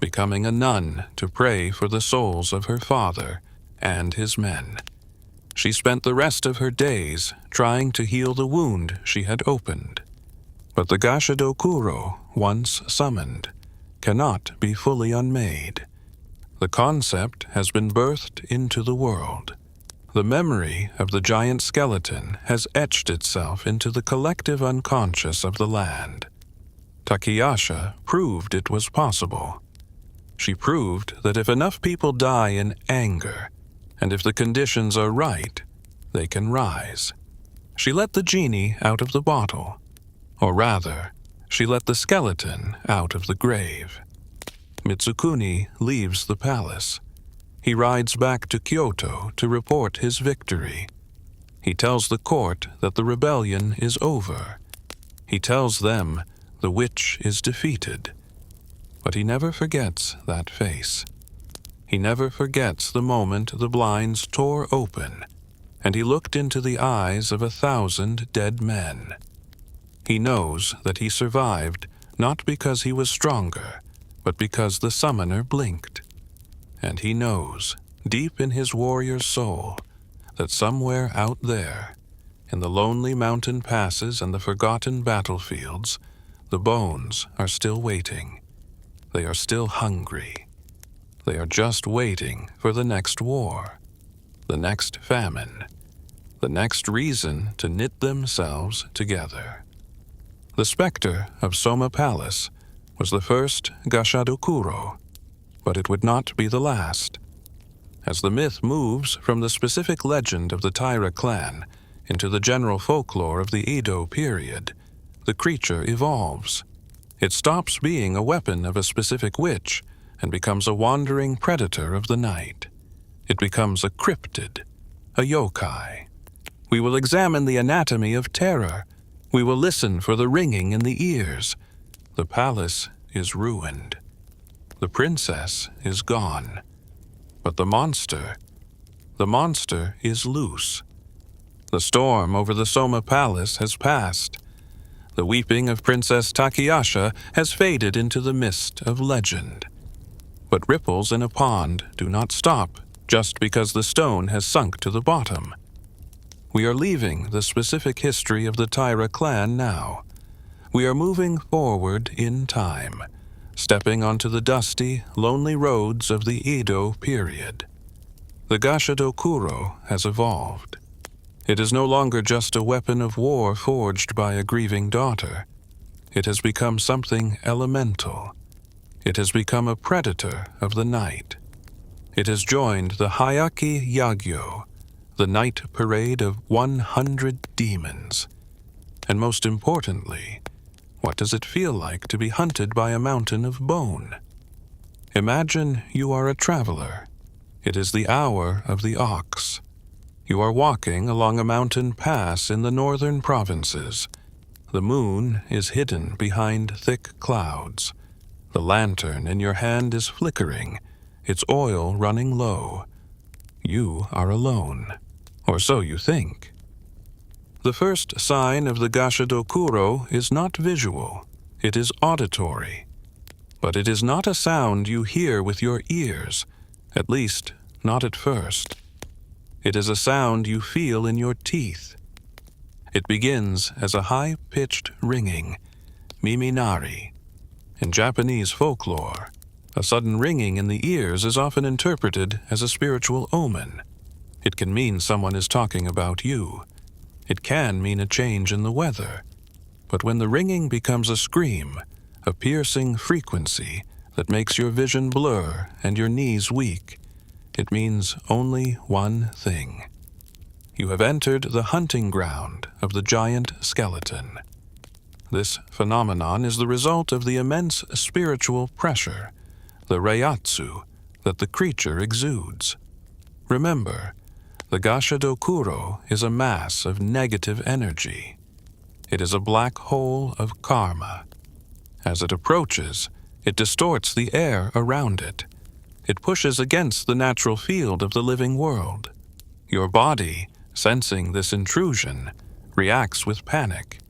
Speaker 1: becoming a nun to pray for the souls of her father and his men. She spent the rest of her days trying to heal the wound she had opened. But the Gashadokuro, once summoned, cannot be fully unmade. The concept has been birthed into the world. The memory of the giant skeleton has etched itself into the collective unconscious of the land. Takiyasha proved it was possible. She proved that if enough people die in anger, and if the conditions are right, they can rise. She let the genie out of the bottle, or rather, she let the skeleton out of the grave. Mitsukuni leaves the palace. He rides back to Kyoto to report his victory. He tells the court that the rebellion is over. He tells them the witch is defeated. But he never forgets that face. He never forgets the moment the blinds tore open, and he looked into the eyes of 1,000 dead men. He knows that he survived not because he was stronger, but because the summoner blinked. And he knows, deep in his warrior's soul, that somewhere out there, in the lonely mountain passes and the forgotten battlefields, the bones are still waiting. They are still hungry. They are just waiting for the next war, the next famine, the next reason to knit themselves together. The specter of Soma Palace was the first Gashadokuro, but it would not be the last. As the myth moves from the specific legend of the Taira clan into the general folklore of the Edo period, the creature evolves. It stops being a weapon of a specific witch and becomes a wandering predator of the night. It becomes a cryptid, a yokai. We will examine the anatomy of terror. We will listen for the ringing in the ears. The palace is ruined. The princess is gone. But the monster is loose. The storm over the Soma Palace has passed. The weeping of Princess Takiyasha has faded into the mist of legend. But ripples in a pond do not stop just because the stone has sunk to the bottom. We are leaving the specific history of the Taira clan now. We are moving forward in time, stepping onto the dusty, lonely roads of the Edo period. The Gashadokuro has evolved. It is no longer just a weapon of war forged by a grieving daughter. It has become something elemental. It has become a predator of the night. It has joined the Hayaki Yagyo, the night parade of 100 demons. And most importantly, what does it feel like to be hunted by a mountain of bone? Imagine you are a traveler. It is the hour of the ox. You are walking along a mountain pass in the northern provinces. The moon is hidden behind thick clouds. The lantern in your hand is flickering, its oil running low. You are alone, or so you think. The first sign of the Gashadokuro is not visual, it is auditory. But it is not a sound you hear with your ears, at least not at first. It is a sound you feel in your teeth. It begins as a high-pitched ringing, miminari. In Japanese folklore, A sudden ringing in the ears is often interpreted as a spiritual omen. It can mean someone is talking about you. It can mean a change in the weather. But when the ringing becomes a scream, a piercing frequency that makes your vision blur and your knees weak, it means only one thing. You have entered the hunting ground of the giant skeleton. This phenomenon is the result of the immense spiritual pressure, the reiatsu, that the creature exudes. Remember, the Gashadokuro is a mass of negative energy. It is a black hole of karma. As it approaches, it distorts the air around it. It pushes against the natural field of the living world. Your body, sensing this intrusion, reacts with panic.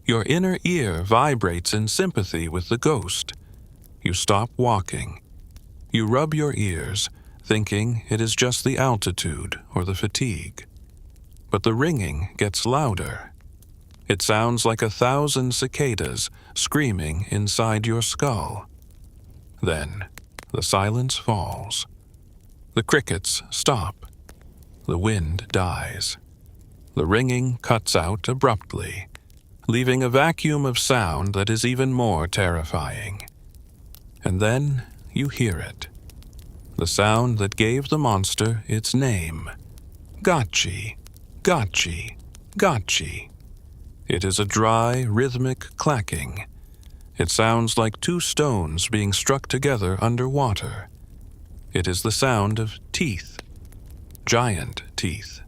Speaker 1: Your inner ear vibrates in sympathy with the ghost. You stop walking. You rub your ears, thinking it is just the altitude or the fatigue. But the ringing gets louder. It sounds like 1,000 cicadas screaming inside your skull. Then, the silence falls. The crickets stop. The wind dies. The ringing cuts out abruptly, leaving a vacuum of sound that is even more terrifying. And then you hear it. The sound that gave the monster its name. Gaki, Gaki, Gaki. It is a dry, rhythmic clacking. It sounds like 2 stones being struck together underwater. It is the sound of teeth. Giant teeth.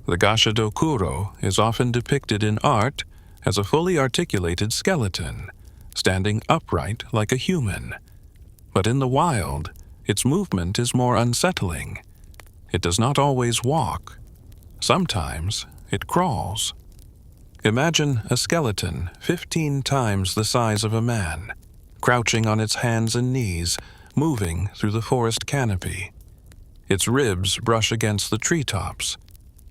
Speaker 1: The Gashadokuro is often depicted in art as a fully articulated skeleton, standing upright like a human. But in the wild, its movement is more unsettling. It does not always walk. Sometimes it crawls. Imagine a skeleton 15 times the size of a man, crouching on its hands and knees, moving through the forest canopy. Its ribs brush against the treetops.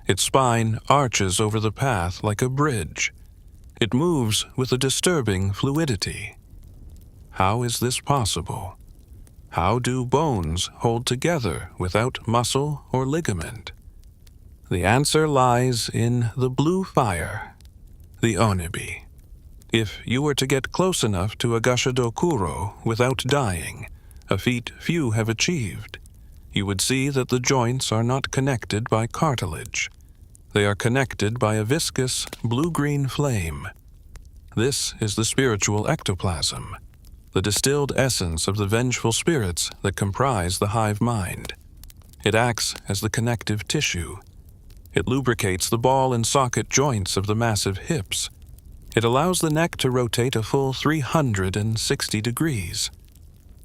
Speaker 1: Its spine arches over the path like a bridge. It moves with a disturbing fluidity. How is this possible? How do bones hold together without muscle or ligament? The answer lies in the blue fire, the onibi. If you were to get close enough to a Gashadokuro without dying, a feat few have achieved, you would see that the joints are not connected by cartilage. They are connected by a viscous blue-green flame. This is the spiritual ectoplasm, the distilled essence of the vengeful spirits that comprise the hive mind. It acts as the connective tissue. It lubricates the ball and socket joints of the massive hips. It allows the neck to rotate a full 360 degrees.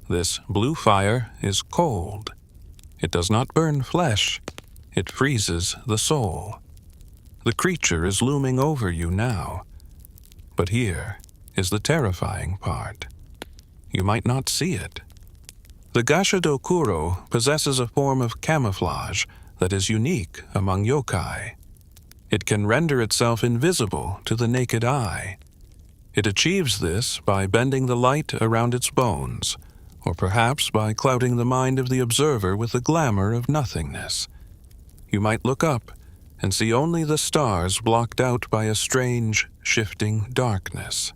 Speaker 1: This blue fire is cold. It does not burn flesh. It freezes the soul. The creature is looming over you now. But here is the terrifying part. You might not see it. The Gashadokuro possesses a form of camouflage that is unique among yokai. It can render itself invisible to the naked eye. It achieves this by bending the light around its bones, or perhaps by clouding the mind of the observer with the glamour of nothingness. You might look up and see only the stars blocked out by a strange, shifting darkness.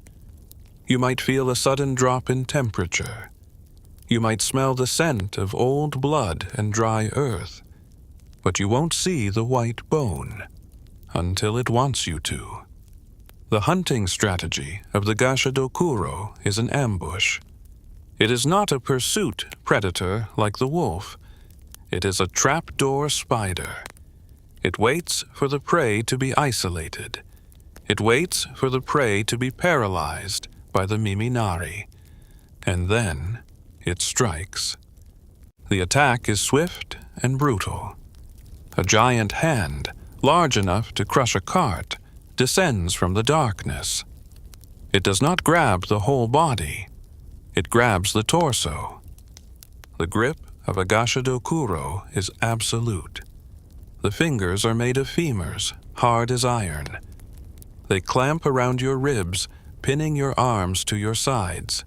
Speaker 1: You might feel a sudden drop in temperature. You might smell the scent of old blood and dry earth, but you won't see the white bone until it wants you to. The hunting strategy of the Gashadokuro is an ambush. It is not a pursuit predator like the wolf. It is a trapdoor spider. It waits for the prey to be isolated. It waits for the prey to be paralyzed by the miminari. And then it strikes. The attack is swift and brutal. A giant hand, large enough to crush a cart, descends from the darkness. It does not grab the whole body. It grabs the torso. The grip of a Gashadokuro is absolute. The fingers are made of femurs, hard as iron. They clamp around your ribs, pinning your arms to your sides.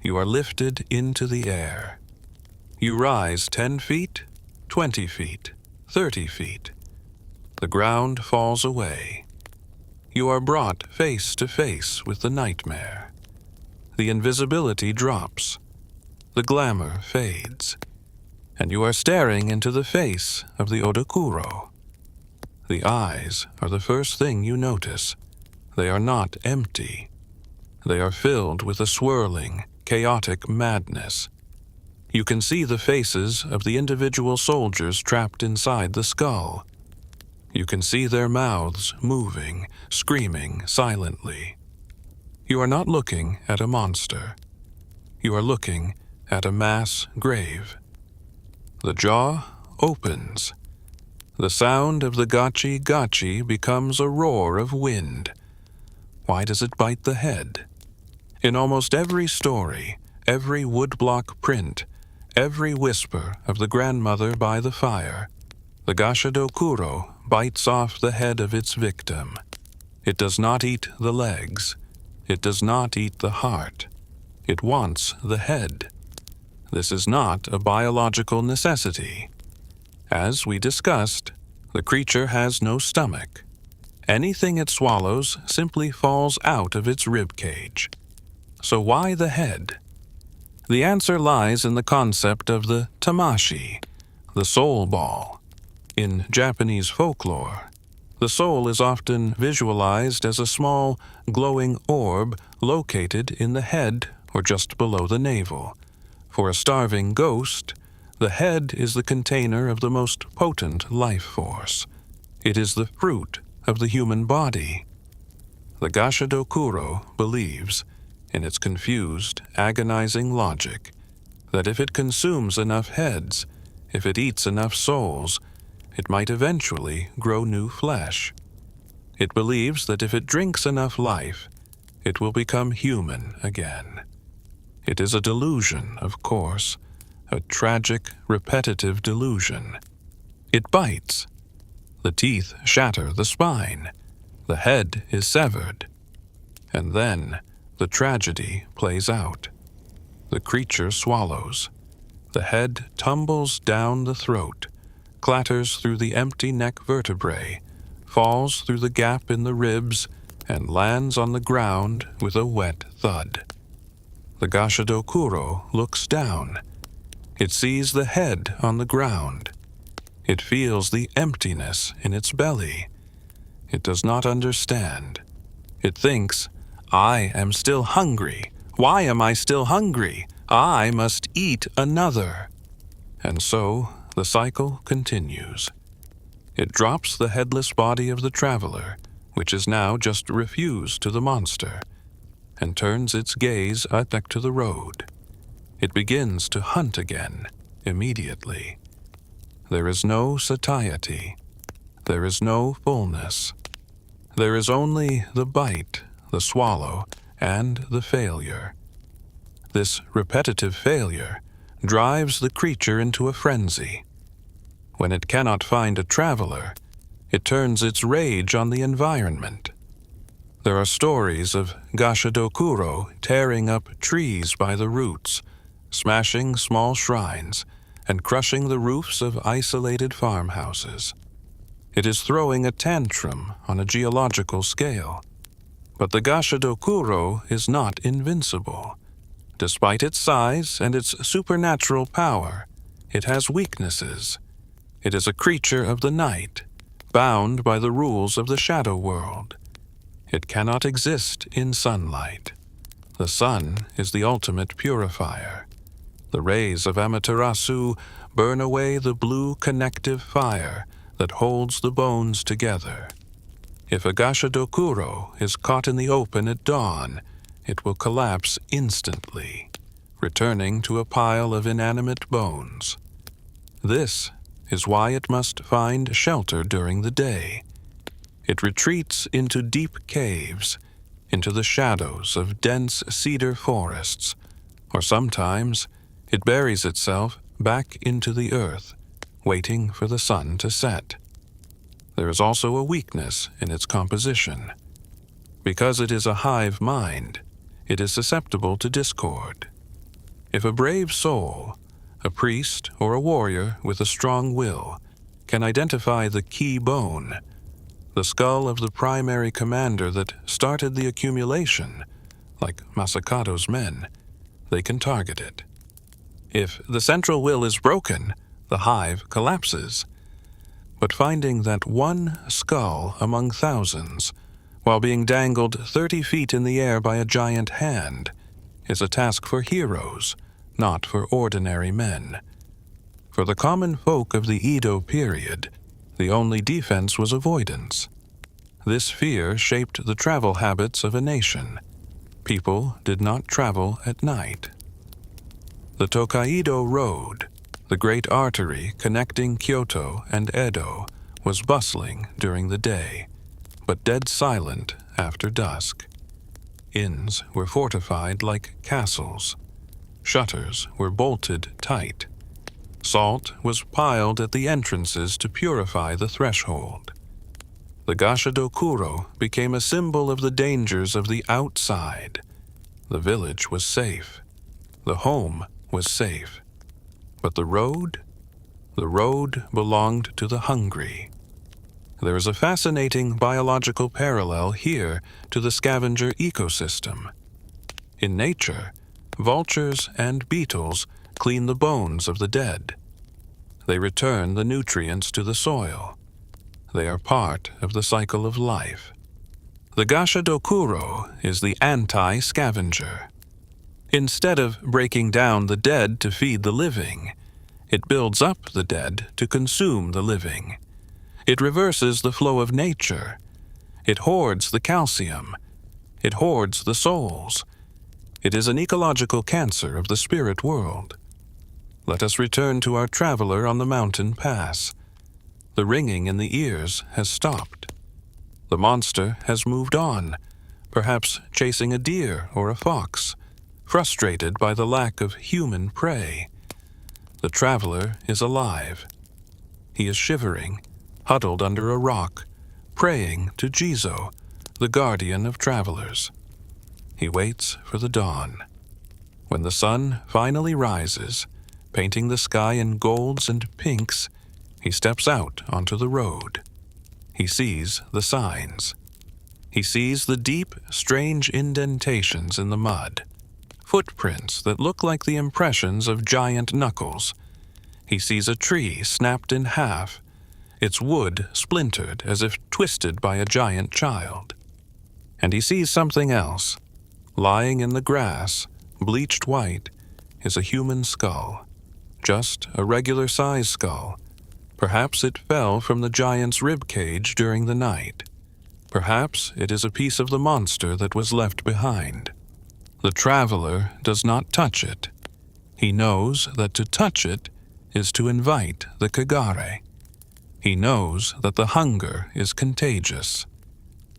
Speaker 1: You are lifted into the air. You rise 10 feet, 20 feet, 30 feet. The ground falls away. You are brought face to face with the nightmare. The invisibility drops. The glamour fades. And you are staring into the face of the Odokuro. The eyes are the first thing you notice. They are not empty. They are filled with a swirling, chaotic madness. You can see the faces of the individual soldiers trapped inside the skull. You can see their mouths moving, screaming silently. You are not looking at a monster. You are looking at a mass grave. The jaw opens. The sound of the gachi becomes a roar of wind. Why does it bite the head? In almost every story, every woodblock print, every whisper of the grandmother by the fire, the Gashadokuro bites off the head of its victim. It does not eat the legs. It does not eat the heart. It wants the head. This is not a biological necessity. As we discussed, the creature has no stomach. Anything it swallows simply falls out of its rib cage. So why the head? The answer lies in the concept of the tamashi, the soul ball. In Japanese folklore, the soul is often visualized as a small, glowing orb located in the head or just below the navel. For a starving ghost, the head is the container of the most potent life force. It is the fruit of the human body. The Gashadokuro believes, in its confused, agonizing logic, that if it consumes enough heads, if it eats enough souls, it might eventually grow new flesh. It believes that if it drinks enough life, it will become human again. It is a delusion, of course, a tragic, repetitive delusion. It bites. The teeth shatter the spine. The head is severed. And then the tragedy plays out. The creature swallows. The head tumbles down the throat, clatters through the empty neck vertebrae, falls through the gap in the ribs, and lands on the ground with a wet thud. The Gashadokuro looks down. It sees the head on the ground. It feels the emptiness in its belly. It does not understand. It thinks, I am still hungry. Why am I still hungry? I must eat another. And so the cycle continues. It drops the headless body of the traveler, which is now just refused to the monster, and turns its gaze back to the road. It begins to hunt again, immediately. There is no satiety. There is no fullness. There is only the bite, the swallow, and the failure. This repetitive failure drives the creature into a frenzy. When it cannot find a traveler, it turns its rage on the environment. There are stories of Gashadokuro tearing up trees by the roots, smashing small shrines, and crushing the roofs of isolated farmhouses. It is throwing a tantrum on a geological scale. But the Gashadokuro is not invincible. Despite its size and its supernatural power, it has weaknesses. It is a creature of the night, bound by the rules of the shadow world. It cannot exist in sunlight. The sun is the ultimate purifier. The rays of Amaterasu burn away the blue connective fire that holds the bones together. If a Gashadokuro is caught in the open at dawn, it will collapse instantly, returning to a pile of inanimate bones. This is why it must find shelter during the day. It retreats into deep caves, into the shadows of dense cedar forests, or sometimes it buries itself back into the earth, waiting for the sun to set. There is also a weakness in its composition. Because it is a hive mind, it is susceptible to discord. If a brave soul, a priest or a warrior with a strong will, can identify the key bone, the skull of the primary commander that started the accumulation, like Masakado's men, they can target it. If the central will is broken, the hive collapses. But finding that one skull among thousands, while being dangled 30 feet in the air by a giant hand, is a task for heroes, not for ordinary men. For the common folk of the Edo period, the only defense was avoidance. This fear shaped the travel habits of a nation. People did not travel at night. The Tokaido Road, the great artery connecting Kyoto and Edo, was bustling during the day, but dead silent after dusk. Inns were fortified like castles. Shutters were bolted tight. Salt was piled at the entrances to purify the threshold. The Gashadokuro became a symbol of the dangers of the outside. The village was safe. The home was safe. But the road? The road belonged to the hungry. There is a fascinating biological parallel here to the scavenger ecosystem. In nature, vultures and beetles clean the bones of the dead. They return the nutrients to the soil. They are part of the cycle of life. The Gashadokuro is the anti-scavenger. Instead of breaking down the dead to feed the living, it builds up the dead to consume the living. It reverses the flow of nature. It hoards the calcium. It hoards the souls. It is an ecological cancer of the spirit world. Let us return to our traveler on the mountain pass. The ringing in the ears has stopped. The monster has moved on, perhaps chasing a deer or a fox, frustrated by the lack of human prey. The traveler is alive. He is shivering, huddled under a rock, praying to Jizo, the guardian of travelers. He waits for the dawn. When the sun finally rises, painting the sky in golds and pinks, he steps out onto the road. He sees the signs. He sees the deep, strange indentations in the mud, footprints that look like the impressions of giant knuckles. He sees a tree snapped in half, its wood splintered as if twisted by a giant child. And he sees something else. Lying in the grass, bleached white, is a human skull. Just a regular-sized skull. Perhaps it fell from the giant's rib cage during the night. Perhaps it is a piece of the monster that was left behind. The traveler does not touch it. He knows that to touch it is to invite the Kagare. He knows that the hunger is contagious.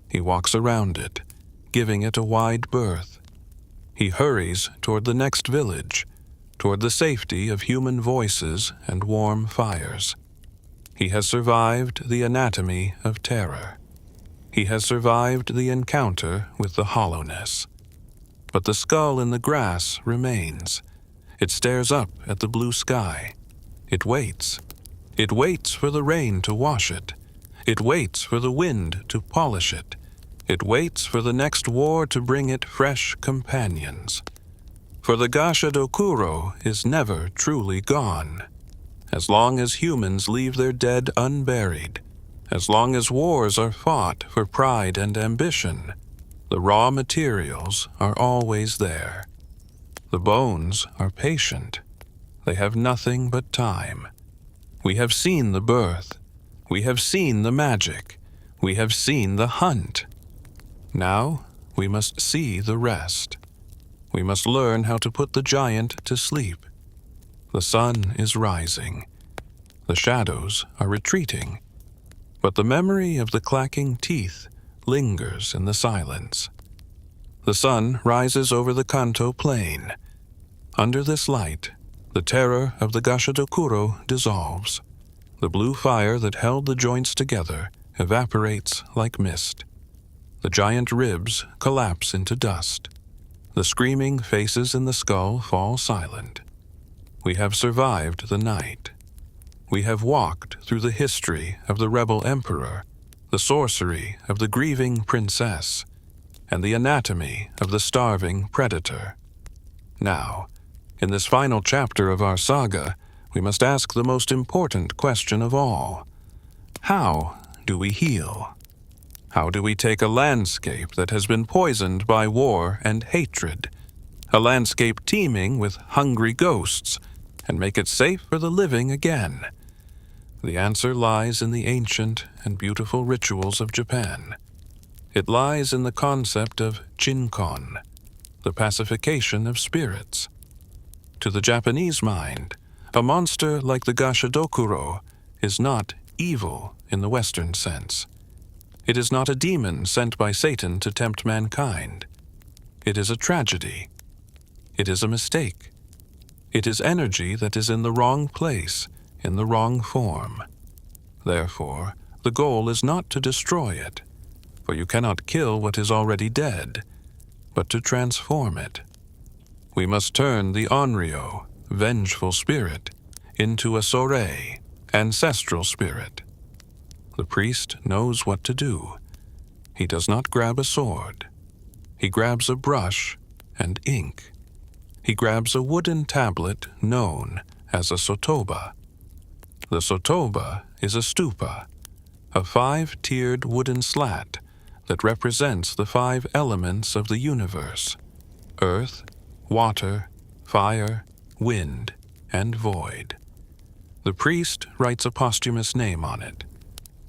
Speaker 1: He walks around it, giving it a wide berth. He hurries toward the next village, toward the safety of human voices and warm fires. He has survived the anatomy of terror. He has survived the encounter with the hollowness. But the skull in the grass remains. It stares up at the blue sky. It waits. It waits for the rain to wash it. It waits for the wind to polish it. It waits for the next war to bring it fresh companions. For the Gashadokuro is never truly gone. As long as humans leave their dead unburied, as long as wars are fought for pride and ambition, the raw materials are always there. The bones are patient. They have nothing but time. We have seen the birth. We have seen the magic. We have seen the hunt. Now we must see the rest. We must learn how to put the giant to sleep. The sun is rising. The shadows are retreating. But the memory of the clacking teeth lingers in the silence. The sun rises over the Kanto plain. Under this light, the terror of the Gashadokuro dissolves. The blue fire that held the joints together evaporates like mist. The giant ribs collapse into dust. The screaming faces in the skull fall silent. We have survived the night. We have walked through the history of the Rebel Emperor, the sorcery of the grieving princess, and the anatomy of the starving predator. Now, in this final chapter of our saga, we must ask the most important question of all. How do we heal? How do we take a landscape that has been poisoned by war and hatred, a landscape teeming with hungry ghosts, and make it safe for the living again? The answer lies in the ancient and beautiful rituals of Japan. It lies in the concept of chinkon, the pacification of spirits. To the Japanese mind, a monster like the Gashadokuro is not evil in the Western sense. It is not a demon sent by Satan to tempt mankind. It is a tragedy. It is a mistake. It is energy that is in the wrong place, in the wrong form. Therefore, the goal is not to destroy it, for you cannot kill what is already dead, but to transform it. We must turn the onryo, vengeful spirit, into a sorei, ancestral spirit. The priest knows what to do. He does not grab a sword. He grabs a brush and ink. He grabs a wooden tablet known as a sotoba. The sotoba is a stupa, a 5-tiered wooden slat that represents the 5 elements of the universe: earth, water, fire, wind, and void. The priest writes a posthumous name on it.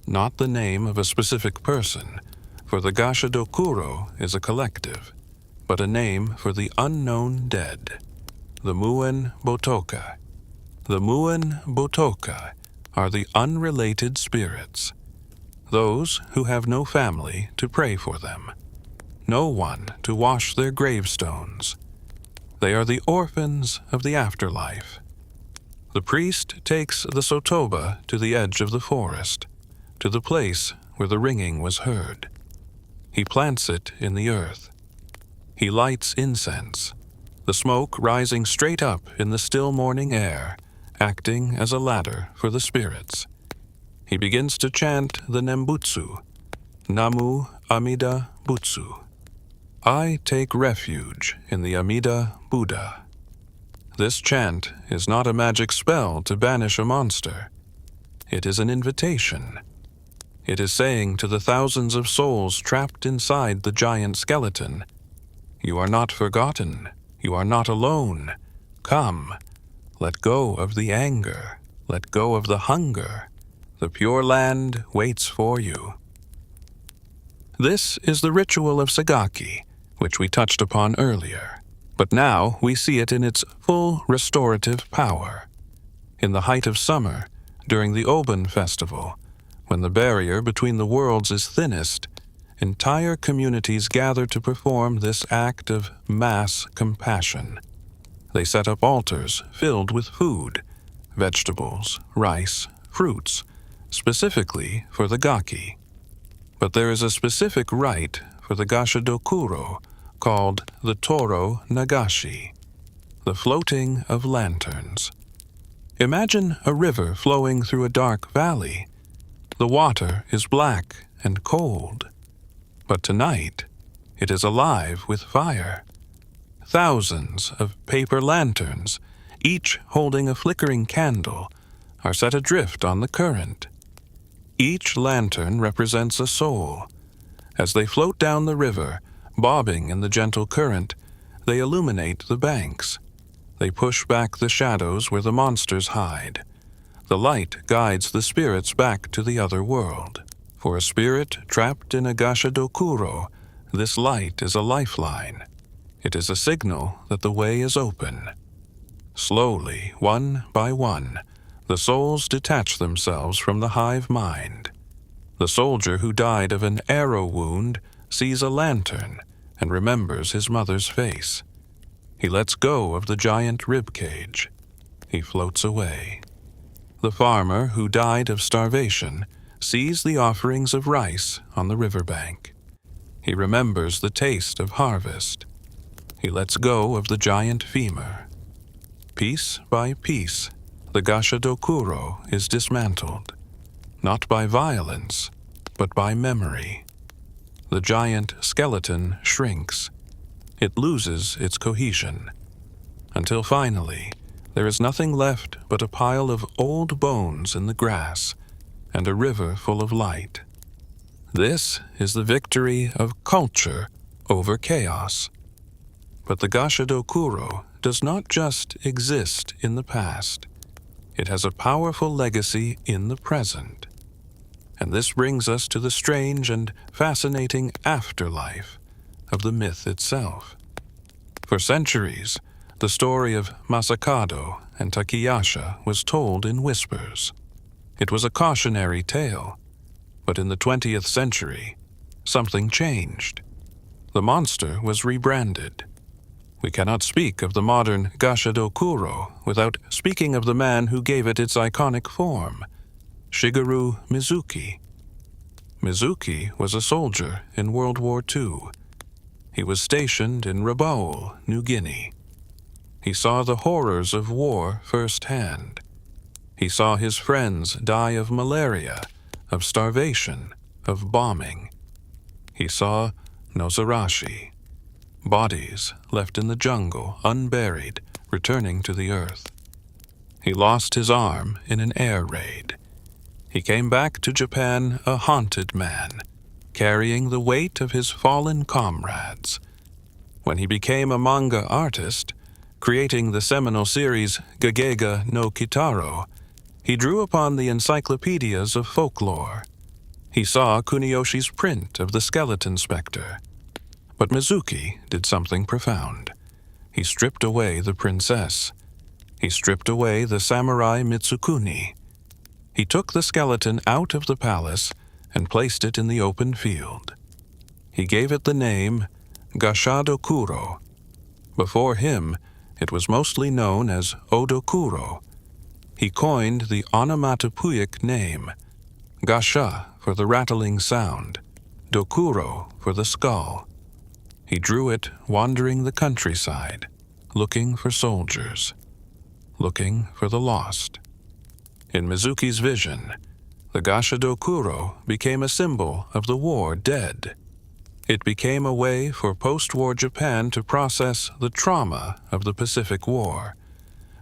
Speaker 1: Not the name of a specific person, for the Gashadokuro is a collective, but a name for the unknown dead, the Muen Botoka. The Muen Botoka are the unrelated spirits, those who have no family to pray for them, no one to wash their gravestones. They are the orphans of the afterlife. The priest takes the sotoba to the edge of the forest, to the place where the ringing was heard. He plants it in the earth. He lights incense, the smoke rising straight up in the still morning air, acting as a ladder for the spirits. He begins to chant the Nembutsu, Namu Amida Butsu. I take refuge in the Amida Buddha. This chant is not a magic spell to banish a monster. It is an invitation. It is saying to the thousands of souls trapped inside the giant skeleton, you are not forgotten. You are not alone. Come, let go of the anger. Let go of the hunger. The Pure Land waits for you. This is the ritual of Sagaki, which we touched upon earlier, but now we see it in its full restorative power. In the height of summer, during the Oben festival, when the barrier between the worlds is thinnest, entire communities gather to perform this act of mass compassion. They set up altars filled with food, vegetables, rice, fruits, specifically for the Gaki. But there is a specific rite for the Gashadokuro called the Toro Nagashi, the floating of lanterns. Imagine a river flowing through a dark valley. The water is black and cold, but tonight it is alive with fire. Thousands of paper lanterns, each holding a flickering candle, are set adrift on the current. Each lantern represents a soul. As they float down the river, bobbing in the gentle current, they illuminate the banks. They push back the shadows where the monsters hide. The light guides the spirits back to the other world. For a spirit trapped in a Gashadokuro, this light is a lifeline. It is a signal that the way is open. Slowly, one by one, the souls detach themselves from the hive mind. The soldier who died of an arrow wound sees a lantern and remembers his mother's face. He lets go of the giant rib cage. He floats away. The farmer who died of starvation sees the offerings of rice on the riverbank. He remembers the taste of harvest. He lets go of the giant femur. Piece by piece, the Gashadokuro is dismantled, not by violence, but by memory. The giant skeleton shrinks. It loses its cohesion, until finally there is nothing left but a pile of old bones in the grass and a river full of light. This is the victory of culture over chaos. But the Gashadokuro does not just exist in the past. It has a powerful legacy in the present. And this brings us to the strange and fascinating afterlife of the myth itself. For centuries, the story of Masakado and Takiyasha was told in whispers. It was a cautionary tale, but in the 20th century, something changed. The monster was rebranded. We cannot speak of the modern Gashadokuro without speaking of the man who gave it its iconic form, Shigeru Mizuki. Mizuki was a soldier in World War II. He was stationed in Rabaul, New Guinea. He saw the horrors of war firsthand. He saw his friends die of malaria, of starvation, of bombing. He saw Nozarashi, bodies left in the jungle, unburied, returning to the earth. He lost his arm in an air raid. He came back to Japan a haunted man, carrying the weight of his fallen comrades. When he became a manga artist, creating the seminal series Gagega no Kitaro, he drew upon the encyclopedias of folklore. He saw Kuniyoshi's print of the skeleton specter. But Mizuki did something profound. He stripped away the princess. He stripped away the samurai Mitsukuni. He took the skeleton out of the palace and placed it in the open field. He gave it the name Gashadokuro. Before him, it was mostly known as Odokuro. He coined the onomatopoeic name, Gasha for the rattling sound, Dokuro for the skull. He drew it wandering the countryside, looking for soldiers, looking for the lost. In Mizuki's vision, the Gashadokuro became a symbol of the war dead. It became a way for post-war Japan to process the trauma of the Pacific War,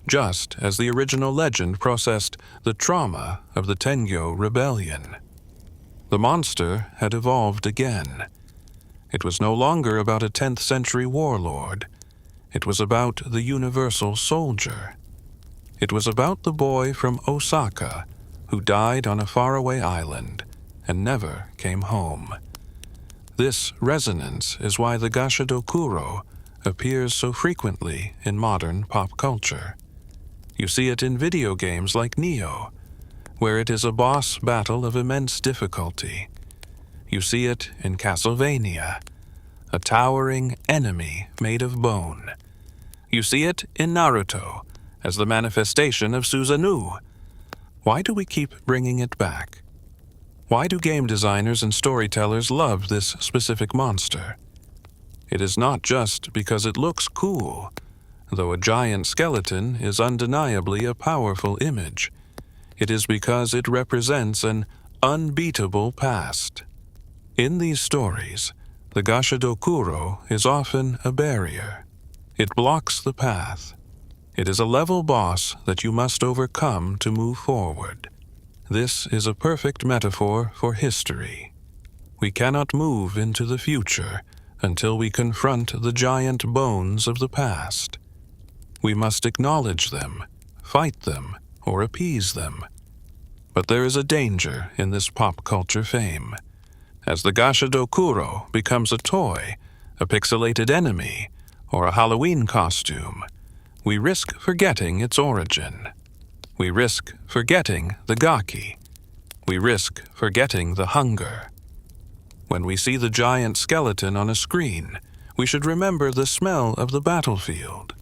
Speaker 1: just as the original legend processed the trauma of the Tengyo Rebellion. The monster had evolved again. It was no longer about a 10th century warlord. It was about the universal soldier. It was about the boy from Osaka who died on a faraway island and never came home. This resonance is why the Gashadokuro appears so frequently in modern pop culture. You see it in video games like Nioh, where it is a boss battle of immense difficulty. You see it in Castlevania, a towering enemy made of bone. You see it in Naruto, as the manifestation of Susanoo. Why do we keep bringing it back? Why do game designers and storytellers love this specific monster? It is not just because it looks cool, though a giant skeleton is undeniably a powerful image. It is because it represents an unbeatable past. In these stories, the Gashadokuro is often a barrier. It blocks the path. It is a level boss that you must overcome to move forward. This is a perfect metaphor for history. We cannot move into the future until we confront the giant bones of the past. We must acknowledge them, fight them, or appease them. But there is a danger in this pop culture fame. As the Gashadokuro becomes a toy, a pixelated enemy, or a Halloween costume, we risk forgetting its origin. We risk forgetting the Gaki. We risk forgetting the hunger. When we see the giant skeleton on a screen, we should remember the smell of the battlefield.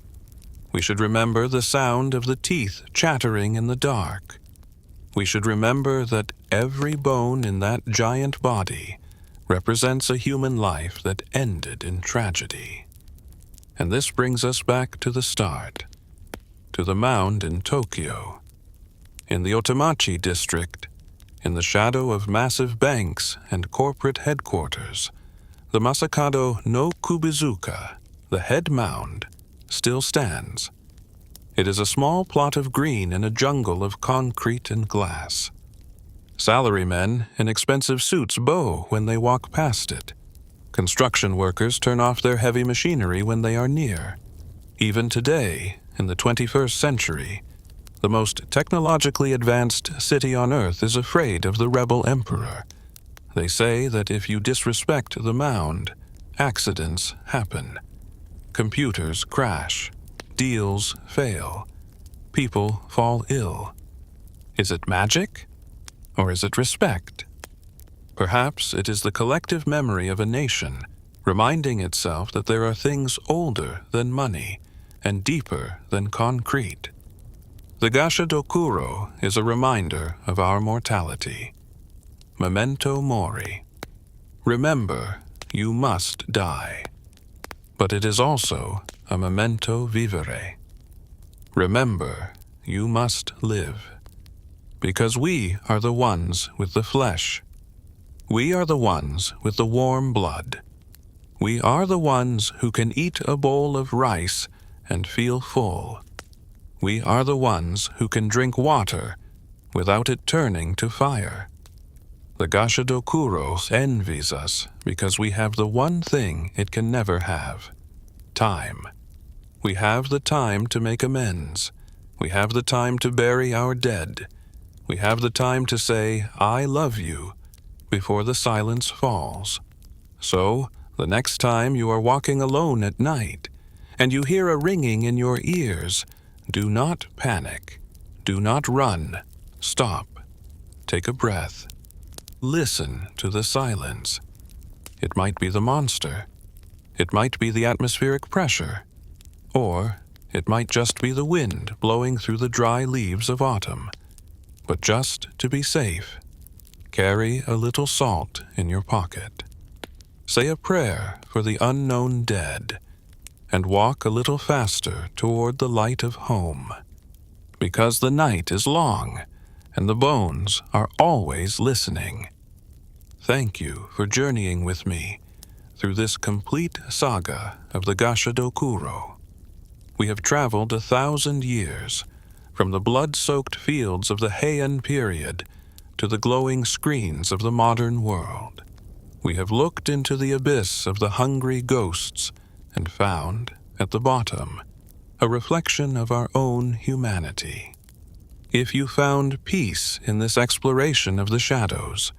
Speaker 1: We should remember the sound of the teeth chattering in the dark. We should remember that every bone in that giant body represents a human life that ended in tragedy. And this brings us back to the start, to the mound in Tokyo. In the Otemachi district, in the shadow of massive banks and corporate headquarters, the Masakado no Kubizuka, the head mound, still stands. It is a small plot of green in a jungle of concrete and glass. Salarymen in expensive suits bow when they walk past it. Construction workers turn off their heavy machinery when they are near. Even today, in the 21st century, the most technologically advanced city on Earth is afraid of the Rebel Emperor. They say that if you disrespect the mound, accidents happen. Computers crash. Deals fail. People fall ill. Is it magic? Or is it respect? Perhaps it is the collective memory of a nation, reminding itself that there are things older than money and deeper than concrete. The Gashadokuro is a reminder of our mortality. Memento mori. Remember, you must die. But it is also a memento vivere. Remember, you must live. Because we are the ones with the flesh. We are the ones with the warm blood. We are the ones who can eat a bowl of rice and feel full. We are the ones who can drink water without it turning to fire. The Gashadokuro envies us because we have the one thing it can never have: time. We have the time to make amends. We have the time to bury our dead. We have the time to say, "I love you," before the silence falls. So, the next time you are walking alone at night, and you hear a ringing in your ears, do not panic. Do not run. Stop. Take a breath. Listen to the silence. It might be the monster. It might be the atmospheric pressure. Or it might just be the wind blowing through the dry leaves of autumn. But just to be safe, carry a little salt in your pocket. Say a prayer for the unknown dead, and walk a little faster toward the light of home. Because the night is long, and the bones are always listening. Thank you for journeying with me through this complete saga of the Gashadokuro. We have traveled 1,000 years, from the blood-soaked fields of the Heian period to the glowing screens of the modern world. We have looked into the abyss of the hungry ghosts and found, at the bottom, a reflection of our own humanity. If you found peace in this exploration of the shadows,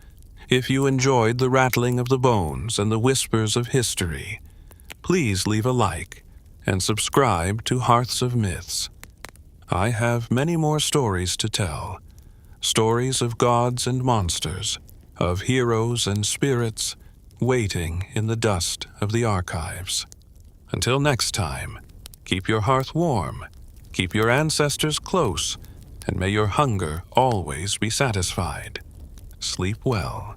Speaker 1: if you enjoyed the rattling of the bones and the whispers of history, please leave a like and subscribe to Hearths of Myths. I have many more stories to tell, stories of gods and monsters, of heroes and spirits, waiting in the dust of the archives. Until next time, keep your hearth warm, keep your ancestors close, and may your hunger always be satisfied. Sleep well.